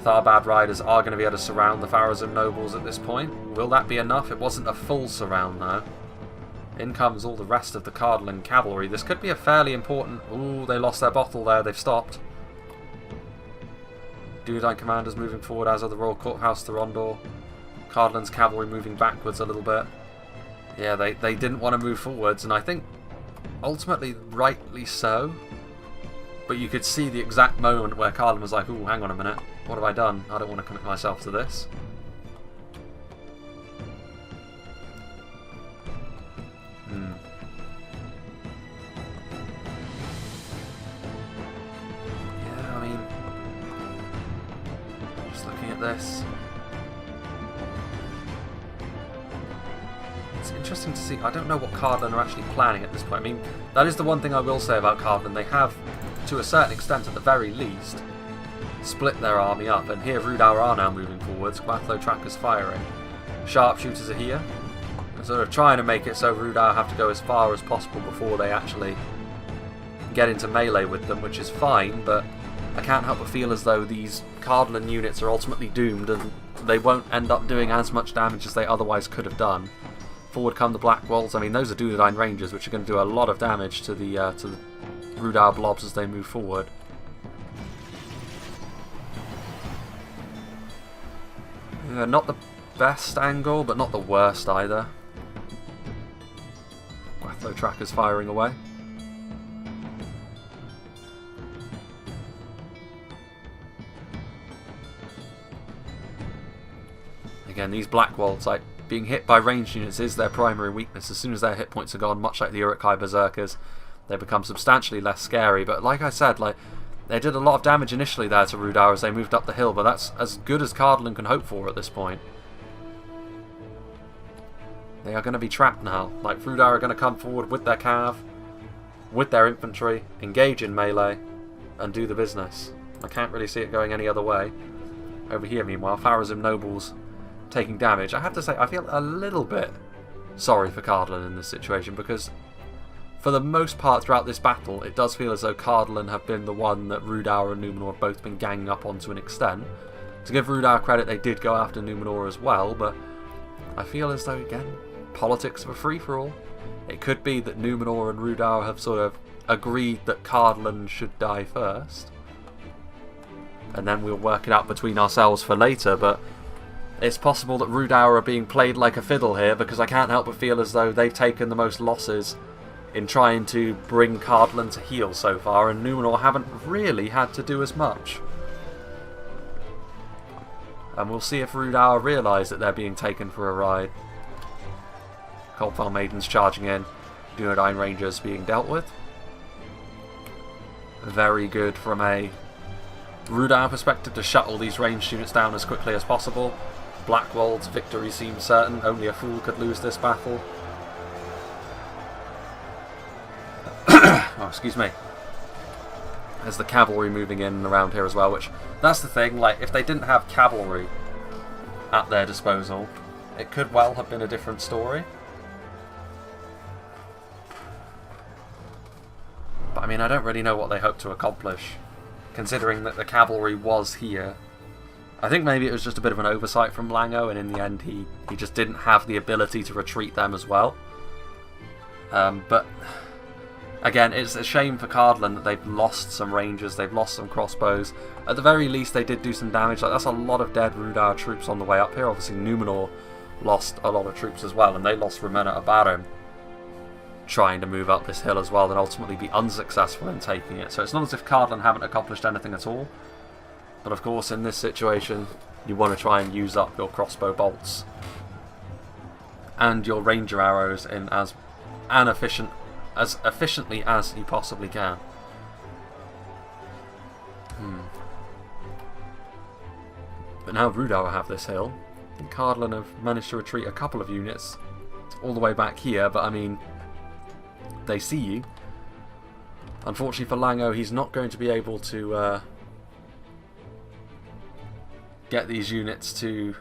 Tharbad riders are going to be able to surround the Pharazim nobles at this point. Will that be enough? It wasn't a full surround though. In comes all the rest of the Cardolan cavalry. This could be a fairly important... Ooh, they lost their bottle there. They've stopped. Doomsday commanders moving forward, as are the Royal Courthouse to Rhudaur. Cardolan's cavalry moving backwards a little bit. Yeah, they didn't want to move forwards, and I think ultimately rightly so. But you could see the exact moment where Carlon was like, ooh, hang on a minute, what have I done? I don't want to commit myself to this. Yeah, I mean, just looking at this, it's interesting to see. I don't know what Cardolan are actually planning at this point. I mean, that is the one thing I will say about Cardolan. They have, to a certain extent at the very least, split their army up, and here Rhudaur are now moving forwards. Gwathlo trackers firing. Sharpshooters are here. They're sort of trying to make it so Rhudaur have to go as far as possible before they actually get into melee with them, which is fine, but I can't help but feel as though these Cardolan units are ultimately doomed and they won't end up doing as much damage as they otherwise could have done. Forward come the Black Walls. I mean, those are Doudna Rangers, which are going to do a lot of damage to the Rhudaur blobs as they move forward. Not the best angle, but not the worst either. Gwathlo trackers firing away. Again, these Black Walls, like, being hit by ranged units is their primary weakness. As soon as their hit points are gone, much like the Uruk-hai Berserkers, they become substantially less scary. But like I said, like, they did a lot of damage initially there to Rhudaur as they moved up the hill, but that's as good as Cardolan can hope for at this point. They are going to be trapped now. Like, Rhudaur are going to come forward with their cav, with their infantry, engage in melee, and do the business. I can't really see it going any other way. Over here, meanwhile, Pharazim nobles taking damage. I have to say, I feel a little bit sorry for Cardolan in this situation, because for the most part throughout this battle, it does feel as though Cardolan have been the one that Rhudaur and Numenor have both been ganging up on to an extent. To give Rhudaur credit, they did go after Numenor as well, but I feel as though, again, politics of a free-for-all. It could be that Numenor and Rhudaur have sort of agreed that Cardolan should die first, and then we'll work it out between ourselves for later, but it's possible that Rhudaur are being played like a fiddle here, because I can't help but feel as though they've taken the most losses in trying to bring Cardolan to heel so far, and Numenor haven't really had to do as much. And we'll see if Rhudaur realise that they're being taken for a ride. Coldfell Maidens charging in, Dunedain Rangers being dealt with. Very good from a Rhudaur perspective to shut all these ranged units down as quickly as possible. Blackwold's victory seems certain, only a fool could lose this battle. Oh, excuse me. There's the cavalry moving in and around here as well, which, that's the thing, like, if they didn't have cavalry at their disposal, it could well have been a different story. But I mean, I don't really know what they hope to accomplish, considering that the cavalry was here. I think maybe it was just a bit of an oversight from Lango, and in the end he just didn't have the ability to retreat them as well. But again, it's a shame for Cardolan that they've lost some rangers, they've lost some crossbows. At the very least, they did do some damage. Like, that's a lot of dead Rhudaur troops on the way up here. Obviously, Numenor lost a lot of troops as well, and they lost Ramona Abarim trying to move up this hill as well, and ultimately be unsuccessful in taking it. So it's not as if Cardolan haven't accomplished anything at all. But of course, in this situation, you want to try and use up your crossbow bolts and your ranger arrows in as efficiently as you possibly can. But now Rhudaur have this hill, and Cardolan have managed to retreat a couple of units all the way back here, but I mean, they see you. Unfortunately for Lango, he's not going to be able to get these units to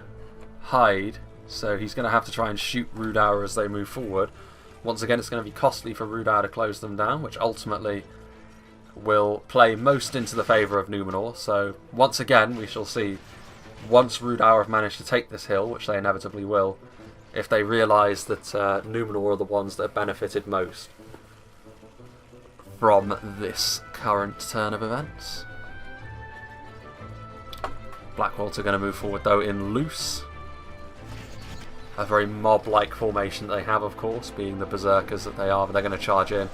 hide, so he's going to have to try and shoot Rhudaur as they move forward. Once again, it's going to be costly for Rhudaur to close them down, which ultimately will play most into the favour of Numenor. So once again, we shall see, once Rhudaur have managed to take this hill, which they inevitably will, if they realise that Numenor are the ones that have benefited most from this current turn of events. Blackwold's are going to move forward though in loose. A very mob-like formation that they have, of course, being the berserkers that they are, but they're going to charge in.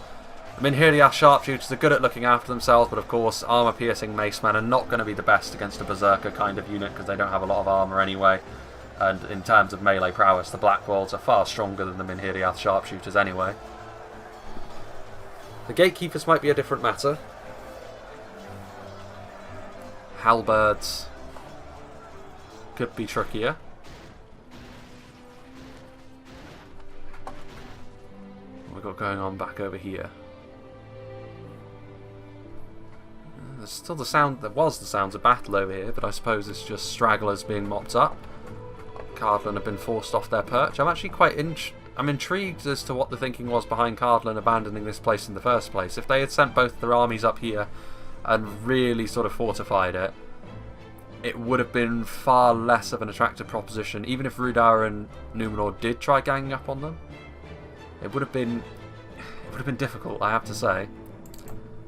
Minhirdiath sharpshooters are good at looking after themselves, but of course armour-piercing macemen are not going to be the best against a berserker kind of unit, because they don't have a lot of armour anyway. And in terms of melee prowess, the Blackwolds are far stronger than the Minhirdiath sharpshooters anyway. The gatekeepers might be a different matter. Halberds could be trickier. What we've got going on back over here. There's still the sound, there was the sounds of battle over here, but I suppose it's just stragglers being mopped up. Cardolan have been forced off their perch. I'm actually quite I'm intrigued as to what the thinking was behind Cardolan abandoning this place in the first place. If they had sent both their armies up here and really sort of fortified it, it would have been far less of an attractive proposition. Even if Rhudaur and Numenor did try ganging up on them, it would have been difficult, I have to say.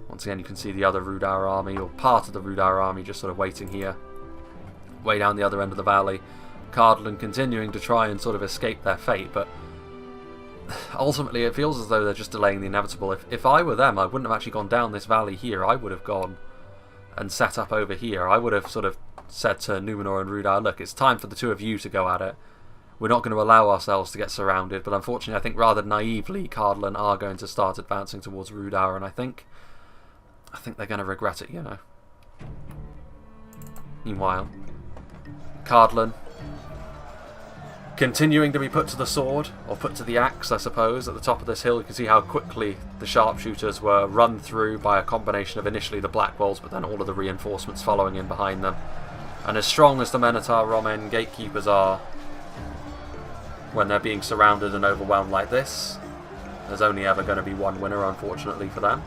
Once again, you can see the other Rhudaur army, or part of the Rhudaur army, just sort of waiting here, way down the other end of the valley. Cardolan continuing to try and sort of escape their fate, but ultimately it feels as though they're just delaying the inevitable. If I were them, I wouldn't have actually gone down this valley here. I would have gone and set up over here. I would have sort of said to Numenor and Rhudaur, look, it's time for the two of you to go at it. We're not going to allow ourselves to get surrounded, but unfortunately I think rather naively Cardolan are going to start advancing towards Rhudaur, and I think they're going to regret it, you know. Meanwhile, Cardolan continuing to be put to the sword, or put to the axe, I suppose. At the top of this hill, you can see how quickly the sharpshooters were run through by a combination of initially the Black Walls, but then all of the reinforcements following in behind them. And as strong as the Minotaur Roman gatekeepers are, when they're being surrounded and overwhelmed like this, there's only ever going to be one winner, unfortunately, for them.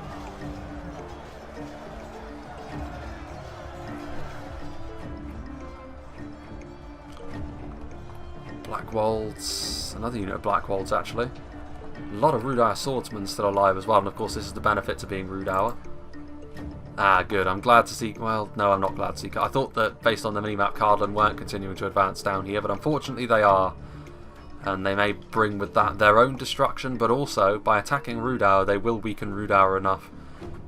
Blackwolds, another unit of Blackwolds actually. A lot of Rhudaur swordsmen still alive as well, and of course this is the benefit to being Rhudaur. Ah, good. I'm glad to see... Well, no, I'm not glad to see... I thought that based on the minimap, Cardolan weren't continuing to advance down here, but unfortunately they are. And they may bring with that their own destruction, but also, by attacking Rhudaur, they will weaken Rhudaur enough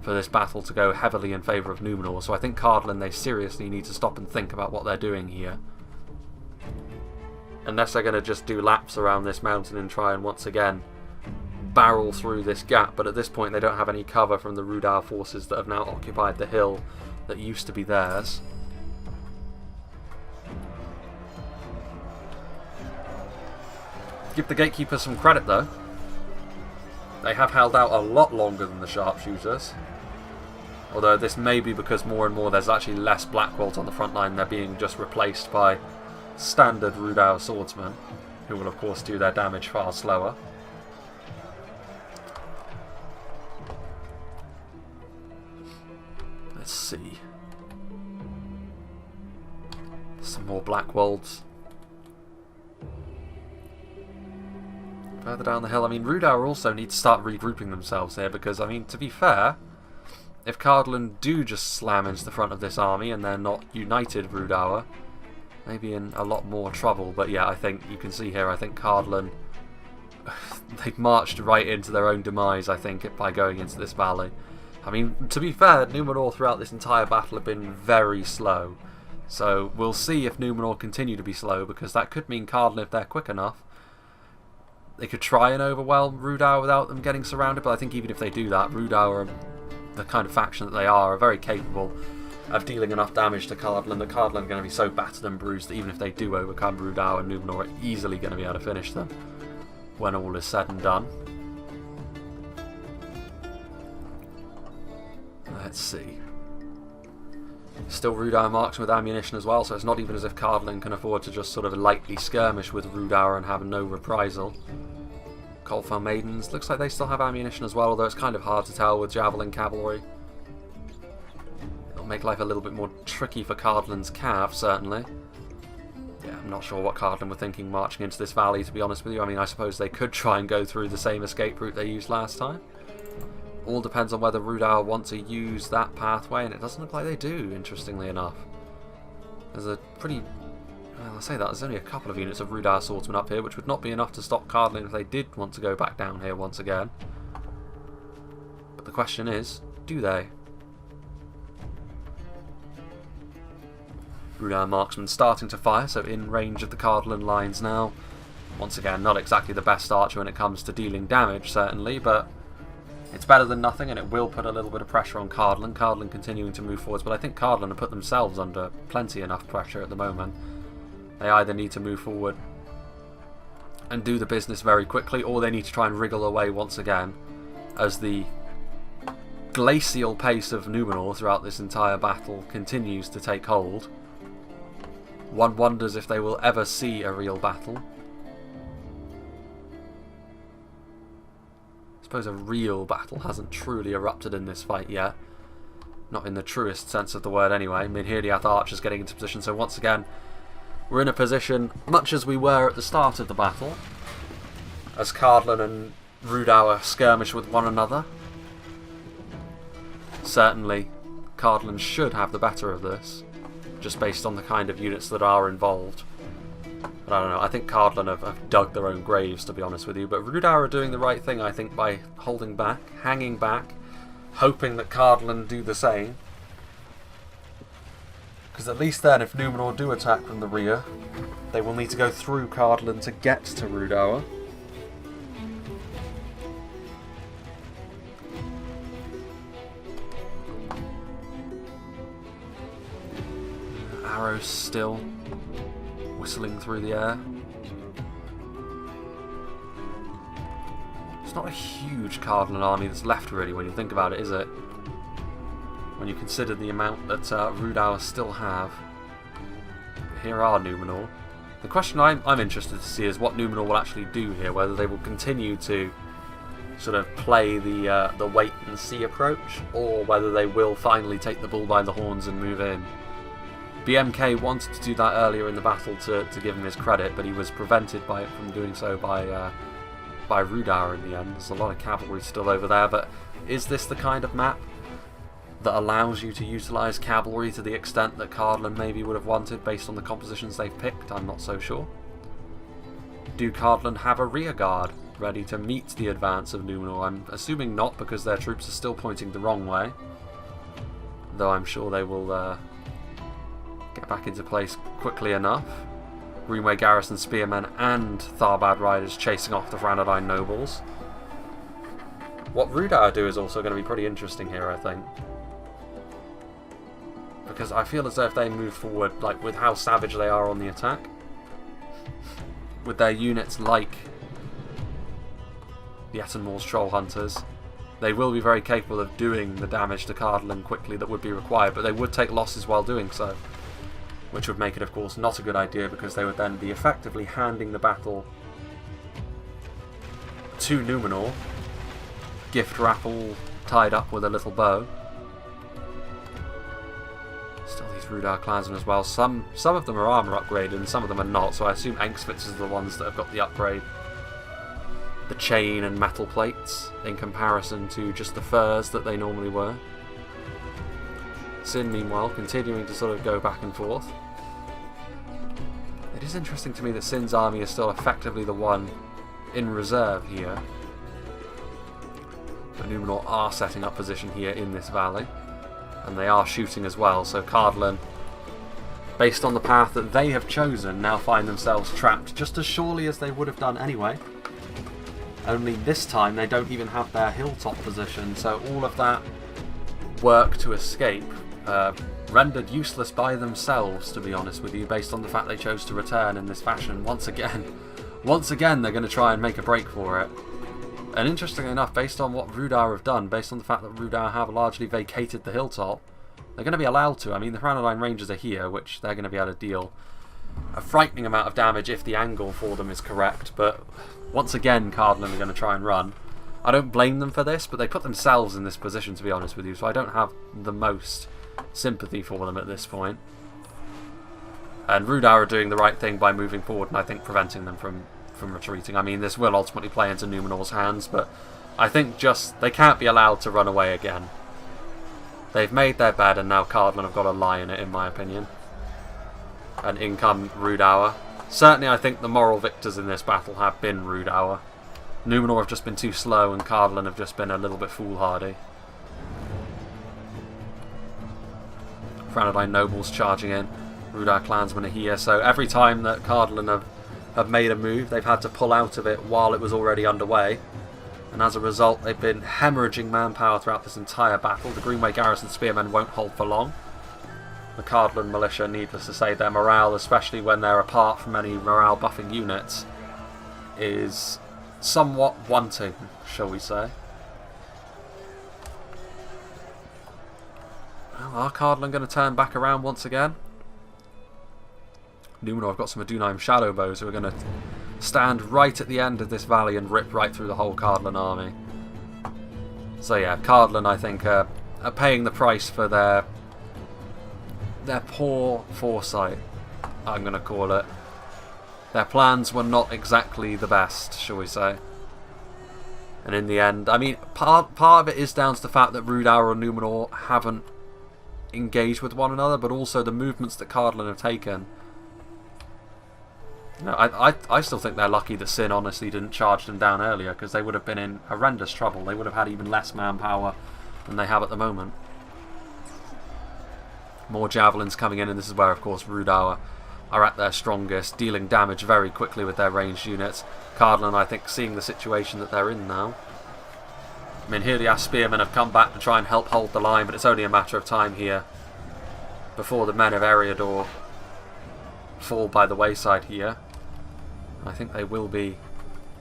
for this battle to go heavily in favour of Numenor. So I think Cardolan, they seriously need to stop and think about what they're doing here. Unless they're going to just do laps around this mountain and try and once again barrel through this gap, but at this point they don't have any cover from the Rhudaur forces that have now occupied the hill that used to be theirs. Give the gatekeepers some credit though. They have held out a lot longer than the sharpshooters. Although this may be because more and more there's actually less Blackwolds on the front line. They're being just replaced by standard Rhudaur swordsmen, who will of course do their damage far slower. Let's see. Some more Blackwolds. Further down the hill, I mean, Rhudaur also need to start regrouping themselves here, because, I mean, to be fair, if Cardolan do just slam into the front of this army and they're not united Rhudaur, maybe in a lot more trouble. But yeah, I think you can see here, I think Cardolan, they've marched right into their own demise, I think, by going into this valley. I mean, to be fair, Numenor throughout this entire battle have been very slow. So we'll see if Numenor continue to be slow, because that could mean Cardolan, if they're quick enough, they could try and overwhelm Rhudaur without them getting surrounded. But I think even if they do that, Rhudaur, the kind of faction that they are very capable of dealing enough damage to Cardolan that Cardolan are going to be so battered and bruised that even if they do overcome Rhudaur and Numenor are easily going to be able to finish them when all is said and done. Let's see. Still Rhudaur Marksmen with ammunition as well, so it's not even as if Cardolan can afford to just sort of lightly skirmish with Rhudaur and have no reprisal. Colfar Maidens, looks like they still have ammunition as well, although it's kind of hard to tell with Javelin Cavalry. It'll make life a little bit more tricky for Cardolan's cav, certainly. Yeah, I'm not sure what Cardolan were thinking marching into this valley, to be honest with you. I mean, I suppose they could try and go through the same escape route they used last time. All depends on whether Rhudaur want to use that pathway, and it doesn't look like they do, interestingly enough. There's a pretty... Well, I say that, there's only a couple of units of Rhudaur swordsmen up here, which would not be enough to stop Cardolan if they did want to go back down here once again. But the question is, do they? Rhudaur Marksmen starting to fire, so in range of the Cardolan lines now. Once again, not exactly the best archer when it comes to dealing damage, certainly, but it's better than nothing, and it will put a little bit of pressure on Cardolan. Cardolan continuing to move forwards, but I think Cardolan have put themselves under plenty enough pressure at the moment. They either need to move forward and do the business very quickly, or they need to try and wriggle away once again as the glacial pace of Numenor throughout this entire battle continues to take hold. One wonders if they will ever see a real battle. I suppose a real battle hasn't truly erupted in this fight yet. Not in the truest sense of the word anyway. Midhiriath archers getting into position, so once again we're in a position much as we were at the start of the battle, as Cardolan and Rhudaur skirmish with one another. Certainly Cardolan should have the better of this, just based on the kind of units that are involved. But I don't know, I think Cardolan have dug their own graves, to be honest with you. But Rhudaur are doing the right thing, I think, by holding back, hanging back, hoping that Cardolan do the same. Because at least then, if Numenor do attack from the rear, they will need to go through Cardolan to get to Rhudaur. Arrows still whistling through the air. It's not a huge Cardolan army that's left, really, when you think about it, is it? When you consider the amount that Rhudaur still have. Here are Numenor. The question I'm interested to see is what Numenor will actually do here, whether they will continue to sort of play the wait and see approach, or whether they will finally take the bull by the horns and move in. BMK wanted to do that earlier in the battle to give him his credit, but he was prevented from doing so by Rhudaur in the end. There's a lot of cavalry still over there, but is this the kind of map that allows you to utilise cavalry to the extent that Cardolan maybe would have wanted based on the compositions they've picked? I'm not so sure. Do Cardolan have a rear guard ready to meet the advance of Numenor? I'm assuming not, because their troops are still pointing the wrong way, though I'm sure they will get back into place quickly enough. Greenway Garrison Spearmen and Tharbad Riders chasing off the Frontline nobles. What Rhudaur do is also going to be pretty interesting here, I think, because I feel as though if they move forward, like with how savage they are on the attack, with their units like the Ettenmoor's Troll Hunters, they will be very capable of doing the damage to Cardolan quickly that would be required, but they would take losses while doing so, which would make it, of course, not a good idea, because they would then be effectively handing the battle to Numenor, gift wrap all tied up with a little bow. Still these Rhudaur clansmen as well. Some of them are armour upgraded and some of them are not, so I assume Engsvits are the ones that have got the upgrade. The chain and metal plates in comparison to just the furs that they normally were. Sin, meanwhile, continuing to sort of go back and forth. It is interesting to me that Sin's army is still effectively the one in reserve here. But Numenor are setting up position here in this valley, and they are shooting as well, so Cardolan, based on the path that they have chosen, now find themselves trapped just as surely as they would have done anyway. Only this time they don't even have their hilltop position, so all of that work to escape rendered useless by themselves, to be honest with you, based on the fact they chose to return in this fashion once again. Once again they're going to try and make a break for it. And interestingly enough, based on what Rhudaur have done, based on the fact that Rhudaur have largely vacated the hilltop, they're going to be allowed to. I mean, the Frontline Rangers are here, which they're going to be able to deal a frightening amount of damage if the angle for them is correct, but once again Cardolan are going to try and run. I don't blame them for this, but they put themselves in this position, to be honest with you, so I don't have the most sympathy for them at this point. And Rhudaur are doing the right thing by moving forward and I think preventing them from retreating. I mean, this will ultimately play into Numenor's hands, but I think just they can't be allowed to run away again. They've made their bed and now Cardolan have got a lie in it, in my opinion. And in come Rhudaur. Certainly I think the moral victors in this battle have been Rhudaur. Numenor have just been too slow and Cardolan have just been a little bit foolhardy. Frontline nobles charging in. Rhudaur clansmen are here, so every time that Cardolan have made a move, they've had to pull out of it while it was already underway. And as a result, they've been hemorrhaging manpower throughout this entire battle. The Greenway Garrison Spearmen won't hold for long. The Cardolan militia, needless to say, their morale, especially when they're apart from any morale buffing units, is somewhat wanting, shall we say. Well, are Cardolan going to turn back around once again? Numenor have got some Adunheim shadow bows who are going to stand right at the end of this valley and rip right through the whole Cardolan army. So yeah, Cardolan, I think, are paying the price for their poor foresight, I'm going to call it. Their plans were not exactly the best, shall we say. And in the end, I mean, part of it is down to the fact that Rhudaur and Numenor haven't engaged with one another, but also the movements that Cardolan have taken. You know, I still think they're lucky that Sin honestly didn't charge them down earlier, because they would have been in horrendous trouble. They would have had even less manpower than they have at the moment. More javelins coming in, and this is where, of course, Rhudaur are at their strongest, dealing damage very quickly with their ranged units. Cardolan, I think, seeing the situation that they're in now. I mean, here the Spearmen have come back to try and help hold the line, but it's only a matter of time here before the men of ERED fall by the wayside here. I think they will be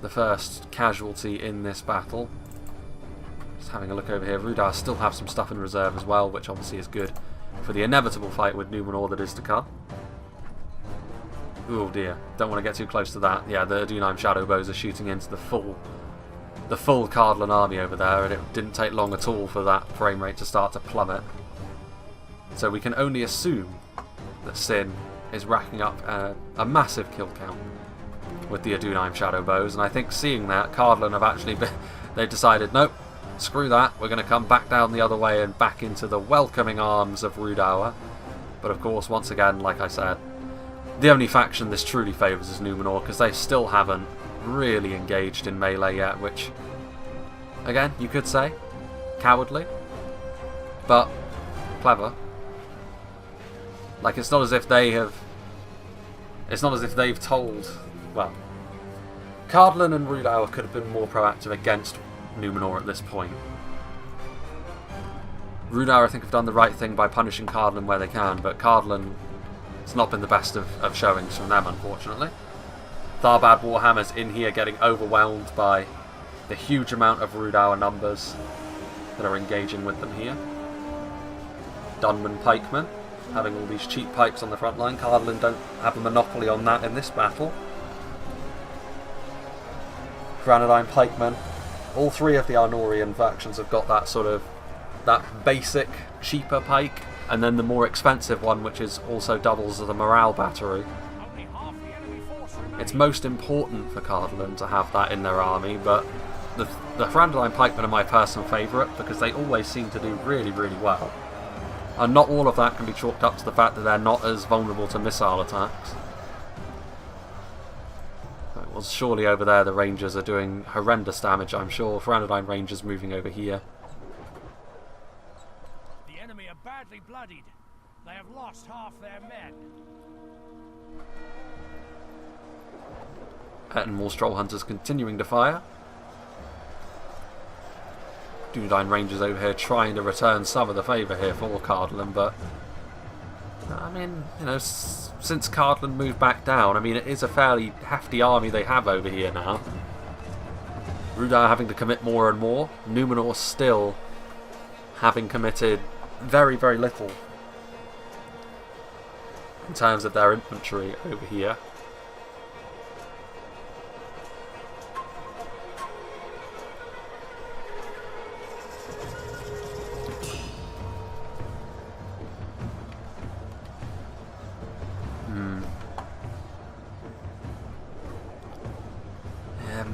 the first casualty in this battle. Just having a look over here, Rhudaur still have some stuff in reserve as well, which obviously is good for the inevitable fight with Numenor that is to come. Oh dear, don't want to get too close to that. Yeah, the Doudna shadow bows are shooting into the full Cardolan army over there, and it didn't take long at all for that frame rate to start to plummet. So we can only assume that Sin is racking up a massive kill count with the Doudna shadow bows, and I think seeing that, Cardolan have actually they've decided, nope, screw that, we're going to come back down the other way and back into the welcoming arms of Rhudaur. But of course, once again, like I said, the only faction this truly favours is Numenor, because they still haven't really engaged in melee yet, which, again, you could say cowardly, but clever. Like, it's not as if they've told, well, Cardolan and Rhudaur could have been more proactive against Numenor at this point. Rhudaur, I think, have done the right thing by punishing Cardolan where they can, but Cardolan, it's not been the best of showings from them, unfortunately. Tharbad Warhammers in here getting overwhelmed by the huge amount of Rhudaur numbers that are engaging with them here. Dunman Pikemen, having all these cheap pikes on the front line. Cardolan don't have a monopoly on that in this battle. Granadine Pikemen. All three of the Arnorian factions have got that sort of, that basic, cheaper pike, and then the more expensive one, which is also doubles as a morale battery. It's most important for Cardolan to have that in their army, but the Granadine Pikemen are my personal favourite because they always seem to do really, really well. And not all of that can be chalked up to the fact that they're not as vulnerable to missile attacks. Well, surely over there the Rangers are doing horrendous damage, I'm sure. Granadine Rangers moving over here. The enemy are badly bloodied. They have lost half their men. And more Stroll Hunters continuing to fire. Doudna Rangers over here trying to return some of the favour here for Cardolan, but I mean, you know, since Cardolan moved back down, I mean, it is a fairly hefty army they have over here now. Rhudaur having to commit more and more. Numenor still having committed very, very little in terms of their infantry over here.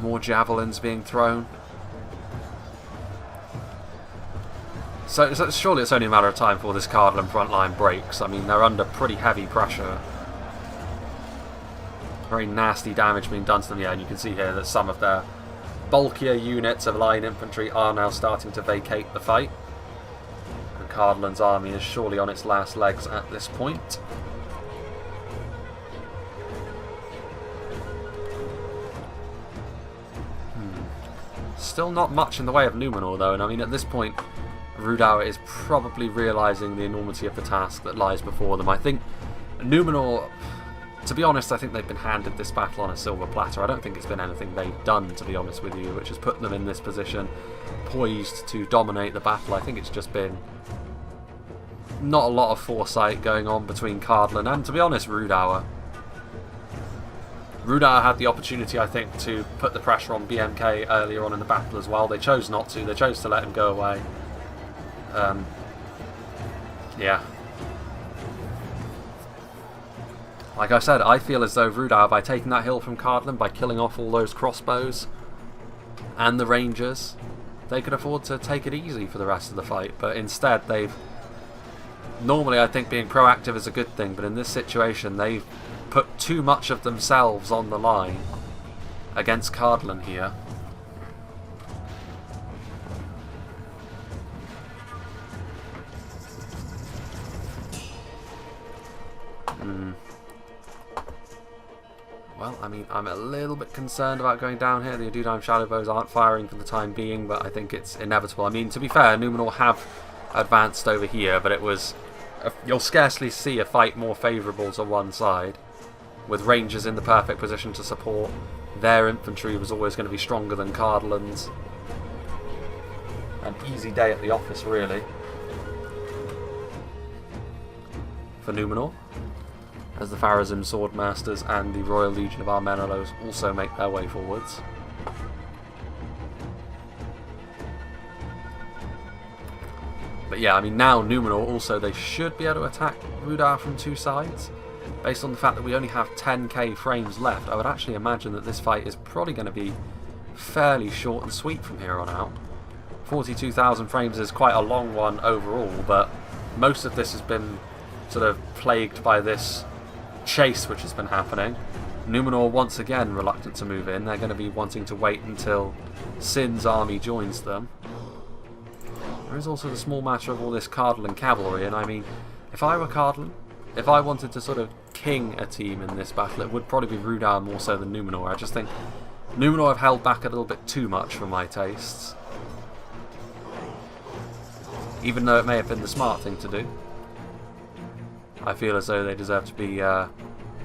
More javelins being thrown. So surely it's only a matter of time before this Cardolan front line breaks. I mean, they're under pretty heavy pressure. Very nasty damage being done to them. Yeah, and you can see here that some of their bulkier units of line infantry are now starting to vacate the fight. And Cardolan's army is surely on its last legs at this point. Still not much in the way of Numenor though, and I mean at this point Rhudaur is probably realising the enormity of the task that lies before them. I think Numenor, to be honest, I think they've been handed this battle on a silver platter. I don't think it's been anything they've done, to be honest with you, which has put them in this position, poised to dominate the battle. I think it's just been not a lot of foresight going on between Cardolan and, to be honest, Rhudaur. Rhudaur had the opportunity, I think, to put the pressure on BMK earlier on in the battle as well. They chose not to. They chose to let him go away. Yeah. Like I said, I feel as though Rhudaur, by taking that hill from Cardolan, by killing off all those crossbows and the Rangers, they could afford to take it easy for the rest of the fight. But instead, they've... Normally, I think being proactive is a good thing, but in this situation, they've put too much of themselves on the line against Cardolan here. Well, I mean, I'm a little bit concerned about going down here. The Doudna Shadowbows aren't firing for the time being, but I think it's inevitable. I mean, to be fair, Numenor have advanced over here, but it was... You'll scarcely see a fight more favourable to one side, with Rangers in the perfect position to support their infantry was always going to be stronger than Cardolan's. An easy day at the office, really, for Numenor, as the Pharazim Swordmasters and the Royal Legion of Armenelos also make their way forwards. But yeah, I mean, now Numenor also, they should be able to attack Rhudaur from two sides. Based on the fact that we only have 10k frames left, I would actually imagine that this fight is probably going to be fairly short and sweet from here on out. 42,000 frames is quite a long one overall, but most of this has been sort of plagued by this chase which has been happening. Numenor once again reluctant to move in. They're going to be wanting to wait until Sin's army joins them. There is also the small matter of all this Cardolan cavalry, and I mean, if I were Cardolan, if I wanted to sort of king a team in this battle, it would probably be Rhudaur more so than Numenor. I just think Numenor have held back a little bit too much for my tastes, even though it may have been the smart thing to do. I feel as though they deserve to be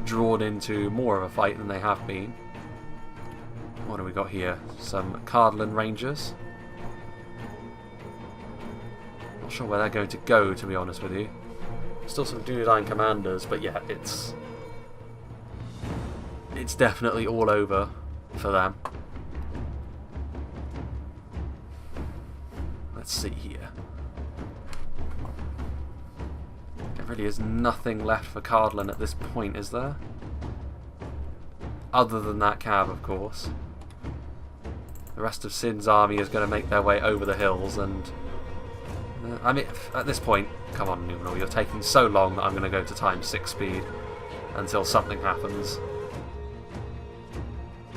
drawn into more of a fight than they have been. What do we got here? Some Cardolan Rangers. Not sure where they're going to go, to be honest with you. Still some Dunedain commanders, but yeah, it's definitely all over for them. Let's see here. There really is nothing left for Cardolan at this point, is there? Other than that cav, of course. The rest of Sin's army is going to make their way over the hills, and I mean, at this point, come on Numenor, you're taking so long that I'm going to go to times 6 speed until something happens.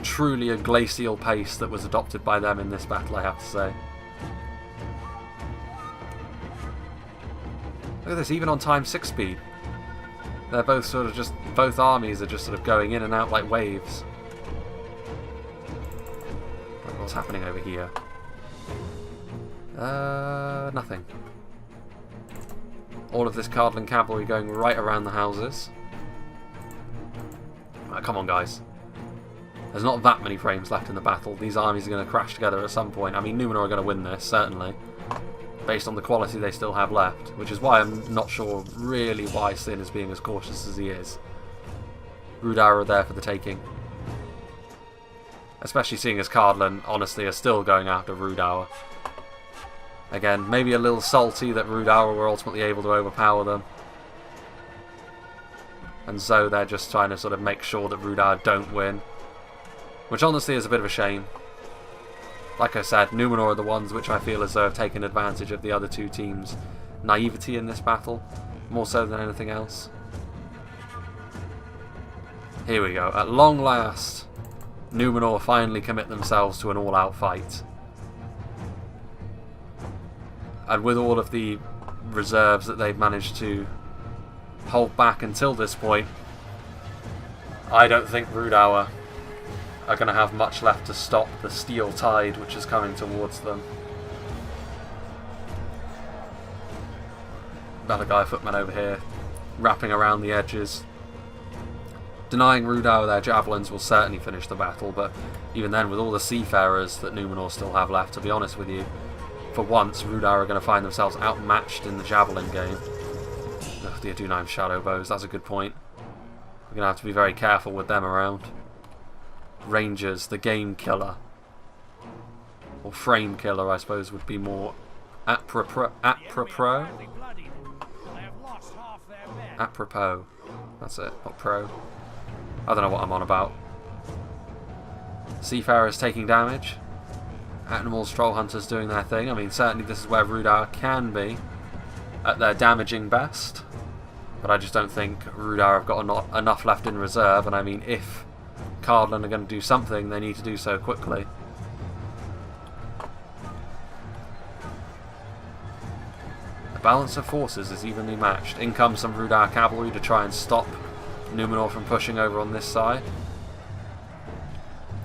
Truly a glacial pace that was adopted by them in this battle, I have to say. Look at this, even on times 6 speed. They're both sort of just, both armies are just sort of going in and out like waves. What's happening over here? Nothing. All of this Cardolan cavalry going right around the houses. Right, come on, guys. There's not that many frames left in the battle. These armies are going to crash together at some point. I mean, Numenor are going to win this, certainly, based on the quality they still have left, which is why I'm not sure really why Sin is being as cautious as he is. Rhudaur are there for the taking. Especially seeing as Cardolan, honestly, are still going after Rhudaur. Again, maybe a little salty that Rhudaur were ultimately able to overpower them. And so they're just trying to sort of make sure that Rhudaur don't win. Which honestly is a bit of a shame. Like I said, Numenor are the ones which I feel as though have taken advantage of the other two teams' naivety in this battle, more so than anything else. Here we go. At long last, Numenor finally commit themselves to an all-out fight. And with all of the reserves that they've managed to hold back until this point, I don't think Rhudaur are going to have much left to stop the steel tide which is coming towards them. Balagai footmen over here, wrapping around the edges. Denying Rhudaur their javelins will certainly finish the battle, but even then, with all the seafarers that Numenor still have left, to be honest with you, for once, Rhudaur are going to find themselves outmatched in the javelin game. Ugh, the Dunedain shadow bows, that's a good point. We're going to have to be very careful with them around. Rangers, the game killer. Or frame killer, I suppose, would be more apropos. Apropos. That's it, not pro. I don't know what I'm on about. Seafarers taking damage. Animals, troll hunters doing their thing. I mean, certainly this is where Rhudaur can be at their damaging best. But I just don't think Rhudaur have got enough left in reserve. And I mean, if Cardolan are going to do something, they need to do so quickly. The balance of forces is evenly matched. In comes some Rhudaur cavalry to try and stop Numenor from pushing over on this side.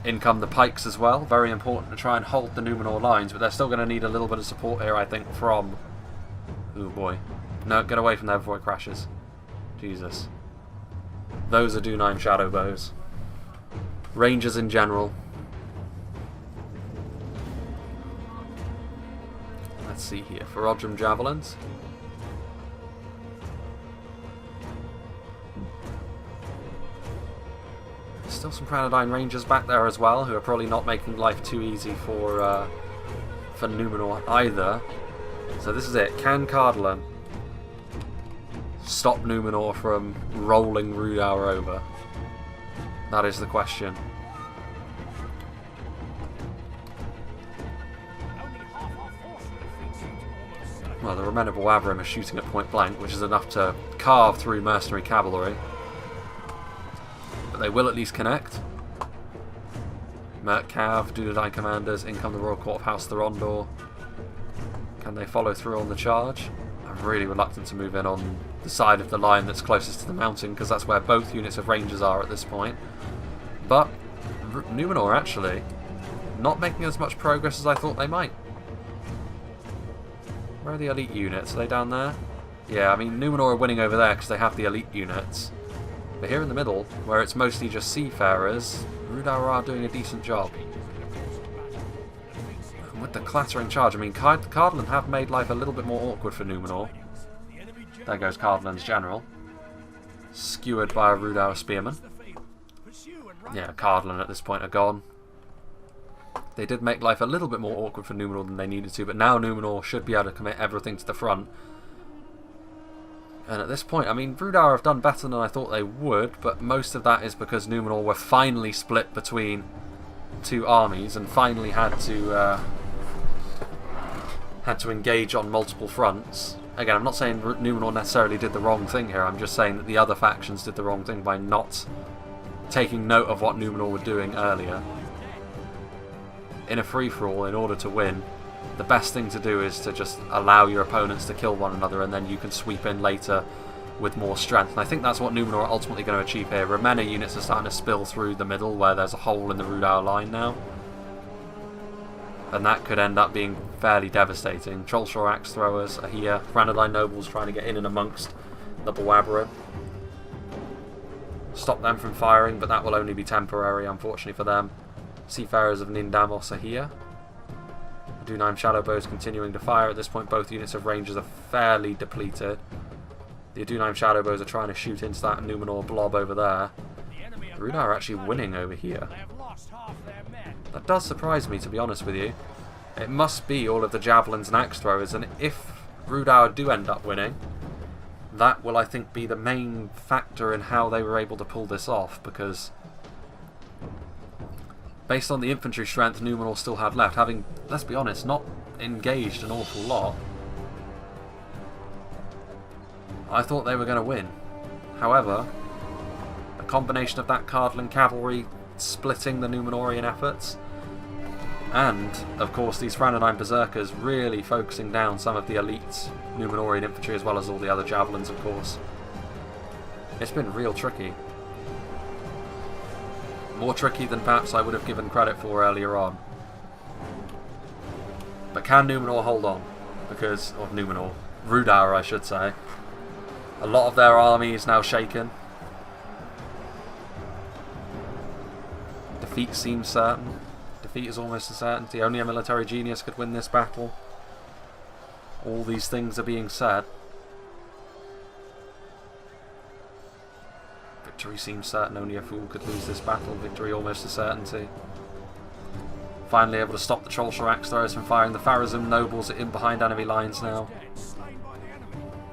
In come the pikes as well. Very important to try and hold the Numenor lines, but they're still going to need a little bit of support here, I think, from... Oh boy. No, get away from there before it crashes. Jesus. Those are Dunedain shadow bows. Rangers in general. Let's see here. Reforged Javelins. Still some Granadine Rangers back there as well, who are probably not making life too easy for Numenor either. So this is it. Can Cardolan stop Numenor from rolling Rhudaur over? That is the question. Well, the men of Wavrim are shooting at point blank, which is enough to carve through mercenary cavalry. But they will at least connect. Merc Cav, Doudna commanders, in come the Royal Court of House Thorondor. Can they follow through on the charge? I'm really reluctant to move in on the side of the line that's closest to the mountain, because that's where both units of Rangers are at this point. But Numenor actually not making as much progress as I thought they might. Where are the elite units? Are they down there? Yeah, I mean, Numenor are winning over there because they have the elite units. But here in the middle, where it's mostly just seafarers, Rhudaur are doing a decent job. And with the clattering charge, I mean, Cardolan have made life a little bit more awkward for Numenor. There goes Cardolan's general. Skewered by a Rhudaur spearman. Yeah, Cardolan at this point are gone. They did make life a little bit more awkward for Numenor than they needed to, but now Numenor should be able to commit everything to the front. And at this point, I mean, Rhudaur have done better than I thought they would, but most of that is because Numenor were finally split between two armies and finally had to engage on multiple fronts. Again, I'm not saying Numenor necessarily did the wrong thing here, I'm just saying that the other factions did the wrong thing by not taking note of what Numenor were doing earlier. In a free-for-all, in order to win, the best thing to do is to just allow your opponents to kill one another, and then you can sweep in later with more strength. And I think that's what Numenor are ultimately going to achieve here. Ramona units are starting to spill through the middle where there's a hole in the Rhudaur line now. And that could end up being fairly devastating. Trollshore Axe Throwers are here. Granadine Nobles trying to get in and amongst the Boabra. Stop them from firing, but that will only be temporary, unfortunately for them. Seafarers of Nindamos are here. Doudna Shadowbows continuing to fire. At this point, both units of Rangers are fairly depleted. The Doudna Shadowbows are trying to shoot into that Numenor blob over there. Rhudaur are actually winning over here. That does surprise me, to be honest with you. It must be all of the Javelins and Axe Throwers, and if Rhudaur do end up winning, that will, I think, be the main factor in how they were able to pull this off, because based on the infantry strength Numenor still had left, having, let's be honest, not engaged an awful lot, I thought they were going to win. However, a combination of that Cardolan cavalry splitting the Numenorian efforts, and, of course, these Granadine Berserkers really focusing down some of the elite Numenorian infantry, as well as all the other Javelins, of course. It's been real tricky. More tricky than perhaps I would have given credit for earlier on. But can Numenor hold on? Because, or Numenor, Rhudaur I should say. A lot of their army is now shaken. Defeat seems certain. Defeat is almost a certainty. Only a military genius could win this battle. All these things are being said. Victory seems certain, only a fool could lose this battle. Victory almost a certainty. Finally able to stop the Trollshore Axe Throwers from firing. The Pharazim nobles are in behind enemy lines now.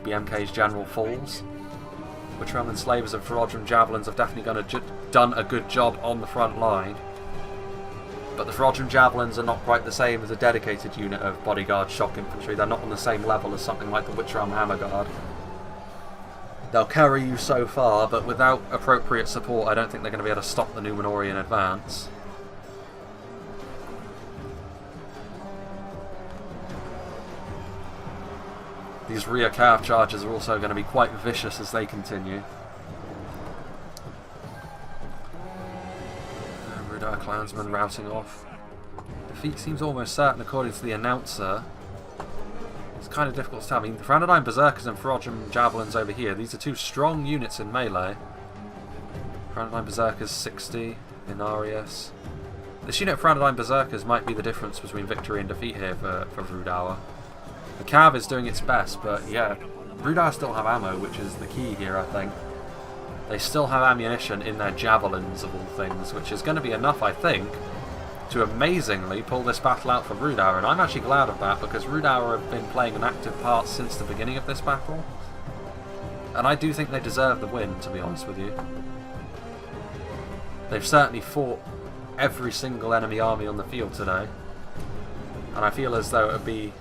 BMK's general falls. Witchram and Slavers and Reforged Javelins have definitely done a good job on the front line. But the Reforged Javelins are not quite the same as a dedicated unit of bodyguard shock infantry. They're not on the same level as something like the Witchram Hammer Guard. They'll carry you so far, but without appropriate support, I don't think they're going to be able to stop the Numenorian advance. These rear cav charges are also going to be quite vicious as they continue. Rhudaur clansmen routing off. Defeat seems almost certain according to the announcer. It's kind of difficult to tell. I mean, the Granadine Berserkers and Reforged Javelins over here, these are two strong units in melee. Granadine Berserkers 60, Inarius. This unit of Frontline Berserkers might be the difference between victory and defeat here for Rhudaur. The Cav is doing its best, but yeah, Rhudaur still have ammo, which is the key here, I think. They still have ammunition in their Javelins, of all things, which is going to be enough, I think, to amazingly pull this battle out for Rhudaur, and I'm actually glad of that, because Rhudaur have been playing an active part since the beginning of this battle, and I do think they deserve the win, to be honest with you. They've certainly fought every single enemy army on the field today, and I feel as though it would be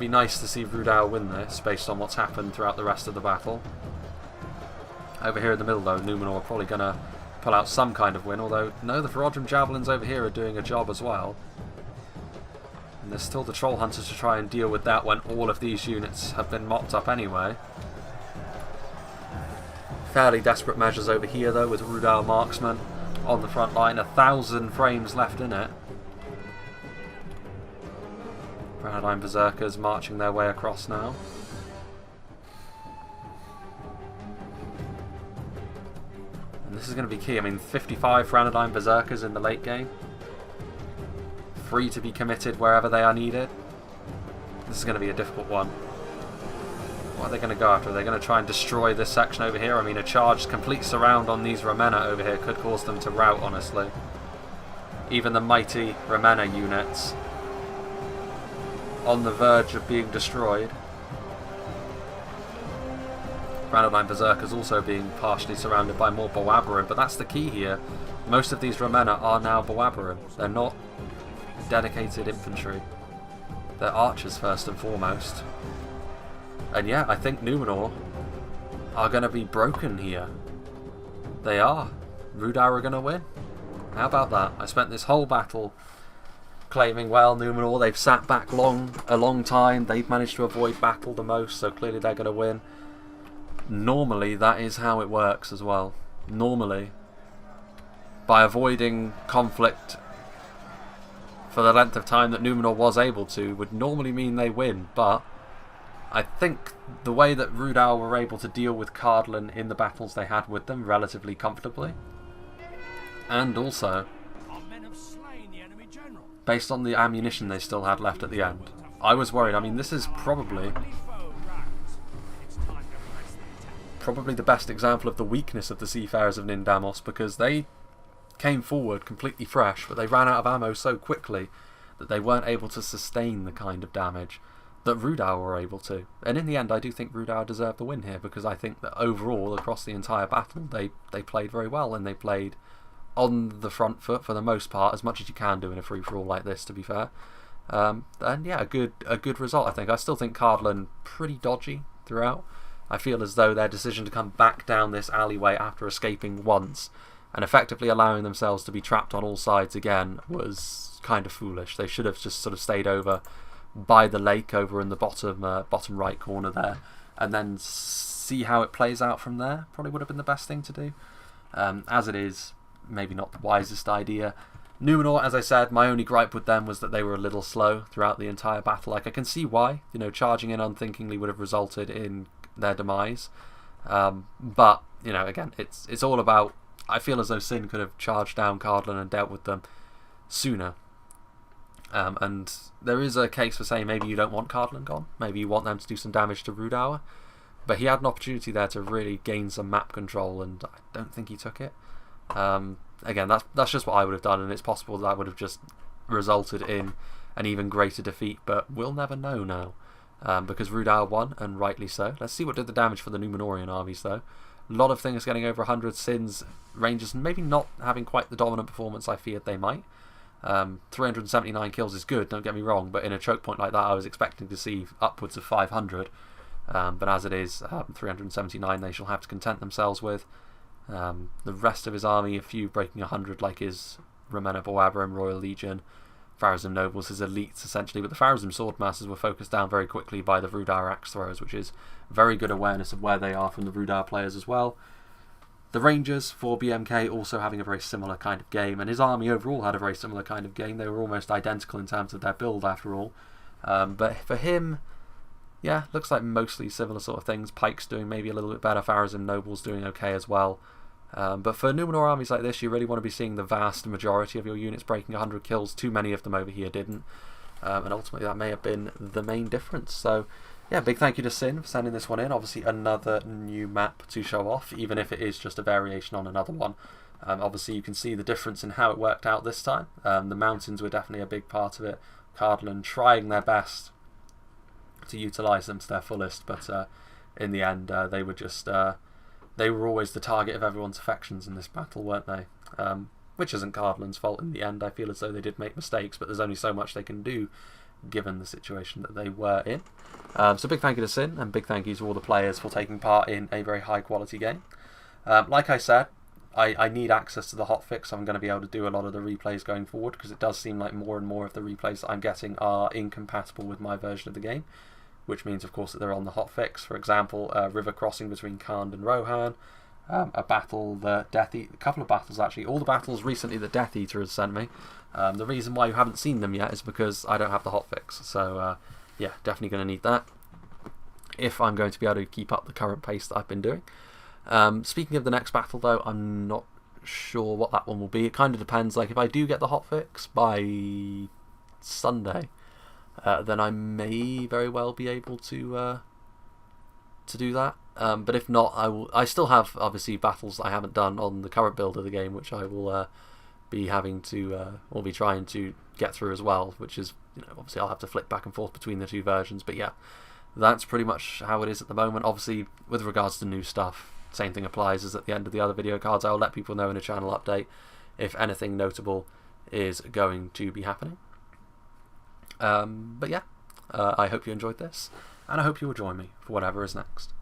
nice to see Rhudaur win this based on what's happened throughout the rest of the battle. Over here in the middle though, Numenor are probably going to pull out some kind of win, although no, the Reforged Javelins over here are doing a job as well. And there's still the Troll Hunters to try and deal with that when all of these units have been mopped up anyway. Fairly desperate measures over here though, with Rhudaur Marksmen on the front line, 1,000 frames left in it. Frontline Berserkers marching their way across now. And this is going to be key. I mean, 55 Frontline Berserkers in the late game. Free to be committed wherever they are needed. This is going to be a difficult one. What are they going to go after? Are they going to try and destroy this section over here? I mean, a charged complete surround on these Ramona over here could cause them to rout, honestly. Even the mighty Ramona units on the verge of being destroyed. Frontline Berserkers also being partially surrounded by more Boabarin, but that's the key here. Most of these Ramona are now Boabarin. They're not dedicated infantry. They're archers first and foremost. And yeah, I think Numenor are going to be broken here. They are. Rhudaur are going to win. How about that? I spent this whole battle claiming, well, Numenor, they've sat back a long time. They've managed to avoid battle the most, so clearly they're going to win. Normally, that is how it works as well. Normally, by avoiding conflict for the length of time that Numenor was able to, would normally mean they win, but I think the way that Rhudaur were able to deal with Cardolan in the battles they had with them relatively comfortably, and also based on the ammunition they still had left at the end, I was worried. I mean, this is probably the best example of the weakness of the Seafarers of Nindamos, because they came forward completely fresh, but they ran out of ammo so quickly that they weren't able to sustain the kind of damage that Rhudaur were able to. And in the end, I do think Rhudaur deserved the win here, because I think that overall, across the entire battle, they played very well, and they played on the front foot for the most part, as much as you can do in a free-for-all like this, to be fair. And yeah, a good result, I think. I still think Cardolan pretty dodgy throughout. I feel as though their decision to come back down this alleyway after escaping once and effectively allowing themselves to be trapped on all sides again was kind of foolish. They should have just sort of stayed over by the lake over in the bottom right corner there, and then see how it plays out from there. Probably would have been the best thing to do. As it is, maybe not the wisest idea. Numenor, as I said, my only gripe with them was that they were a little slow throughout the entire battle. Like, I can see why, you know, charging in unthinkingly would have resulted in their demise. But, you know, again, it's all about, I feel as though Sin could have charged down Cardolan and dealt with them sooner. And there is a case for saying maybe you don't want Cardolan gone. Maybe you want them to do some damage to Rhudaur. But he had an opportunity there to really gain some map control, and I don't think he took it. Again, that's just what I would have done, and it's possible that would have just resulted in an even greater defeat, but we'll never know now, because Rhudaur won, and rightly so. Let's see what did the damage for the Numenorian armies, though. A lot of things getting over 100, Sins, Rangers maybe not having quite the dominant performance I feared they might. 379 kills is good, don't get me wrong, but in a choke point like that I was expecting to see upwards of 500, but as it is, 379 they shall have to content themselves with. The rest of his army, a few breaking 100 like his Ramona Boabarin Royal Legion, Pharazim Nobles, his elites essentially, but the Pharazim Swordmasters were focused down very quickly by the Rhudaur Axe Throwers, which is very good awareness of where they are from the Rhudaur players as well. The Rangers for BMK also having a very similar kind of game, and his army overall had a very similar kind of game. They were almost identical in terms of their build after all. But for him, yeah, looks like mostly similar sort of things. Pike's doing maybe a little bit better, Pharazim Nobles doing okay as well. But for Numenor armies like this, you really want to be seeing the vast majority of your units breaking 100 kills. Too many of them over here didn't. And ultimately that may have been the main difference. So yeah, big thank you to Sin for sending this one in. Obviously another new map to show off, even if it is just a variation on another one. Obviously you can see the difference in how it worked out this time. The mountains were definitely a big part of it. Cardolan trying their best to utilise them to their fullest, but in the end they were just they were always the target of everyone's affections in this battle, weren't they? Which isn't Cardolan's fault in the end. I feel as though they did make mistakes, but there's only so much they can do given the situation that they were in. So big thank you to Sin, and big thank you to all the players for taking part in a very high quality game. Like I said, I need access to the hotfix. I'm going to be able to do a lot of the replays going forward, because it does seem like more and more of the replays that I'm getting are incompatible with my version of the game, which means of course that they're on the hotfix. For example, river crossing between Khand and Rohan, a battle that a couple of battles actually, all the battles recently that Death Eater has sent me. The reason why you haven't seen them yet is because I don't have the hotfix, so yeah, definitely going to need that if I'm going to be able to keep up the current pace that I've been doing. Speaking of the next battle though, I'm not sure what that one will be. It kind of depends. Like if I do get the hotfix by Sunday, then I may very well be able to do that. But if not, I still have obviously battles that I haven't done on the current build of the game, which I will be having to or be trying to get through as well. Which is, you know, obviously I'll have to flick back and forth between the two versions. But yeah, that's pretty much how it is at the moment. Obviously, with regards to new stuff, same thing applies as at the end of the other video cards. I'll let people know in a channel update if anything notable is going to be happening. But yeah, I hope you enjoyed this, and I hope you will join me for whatever is next.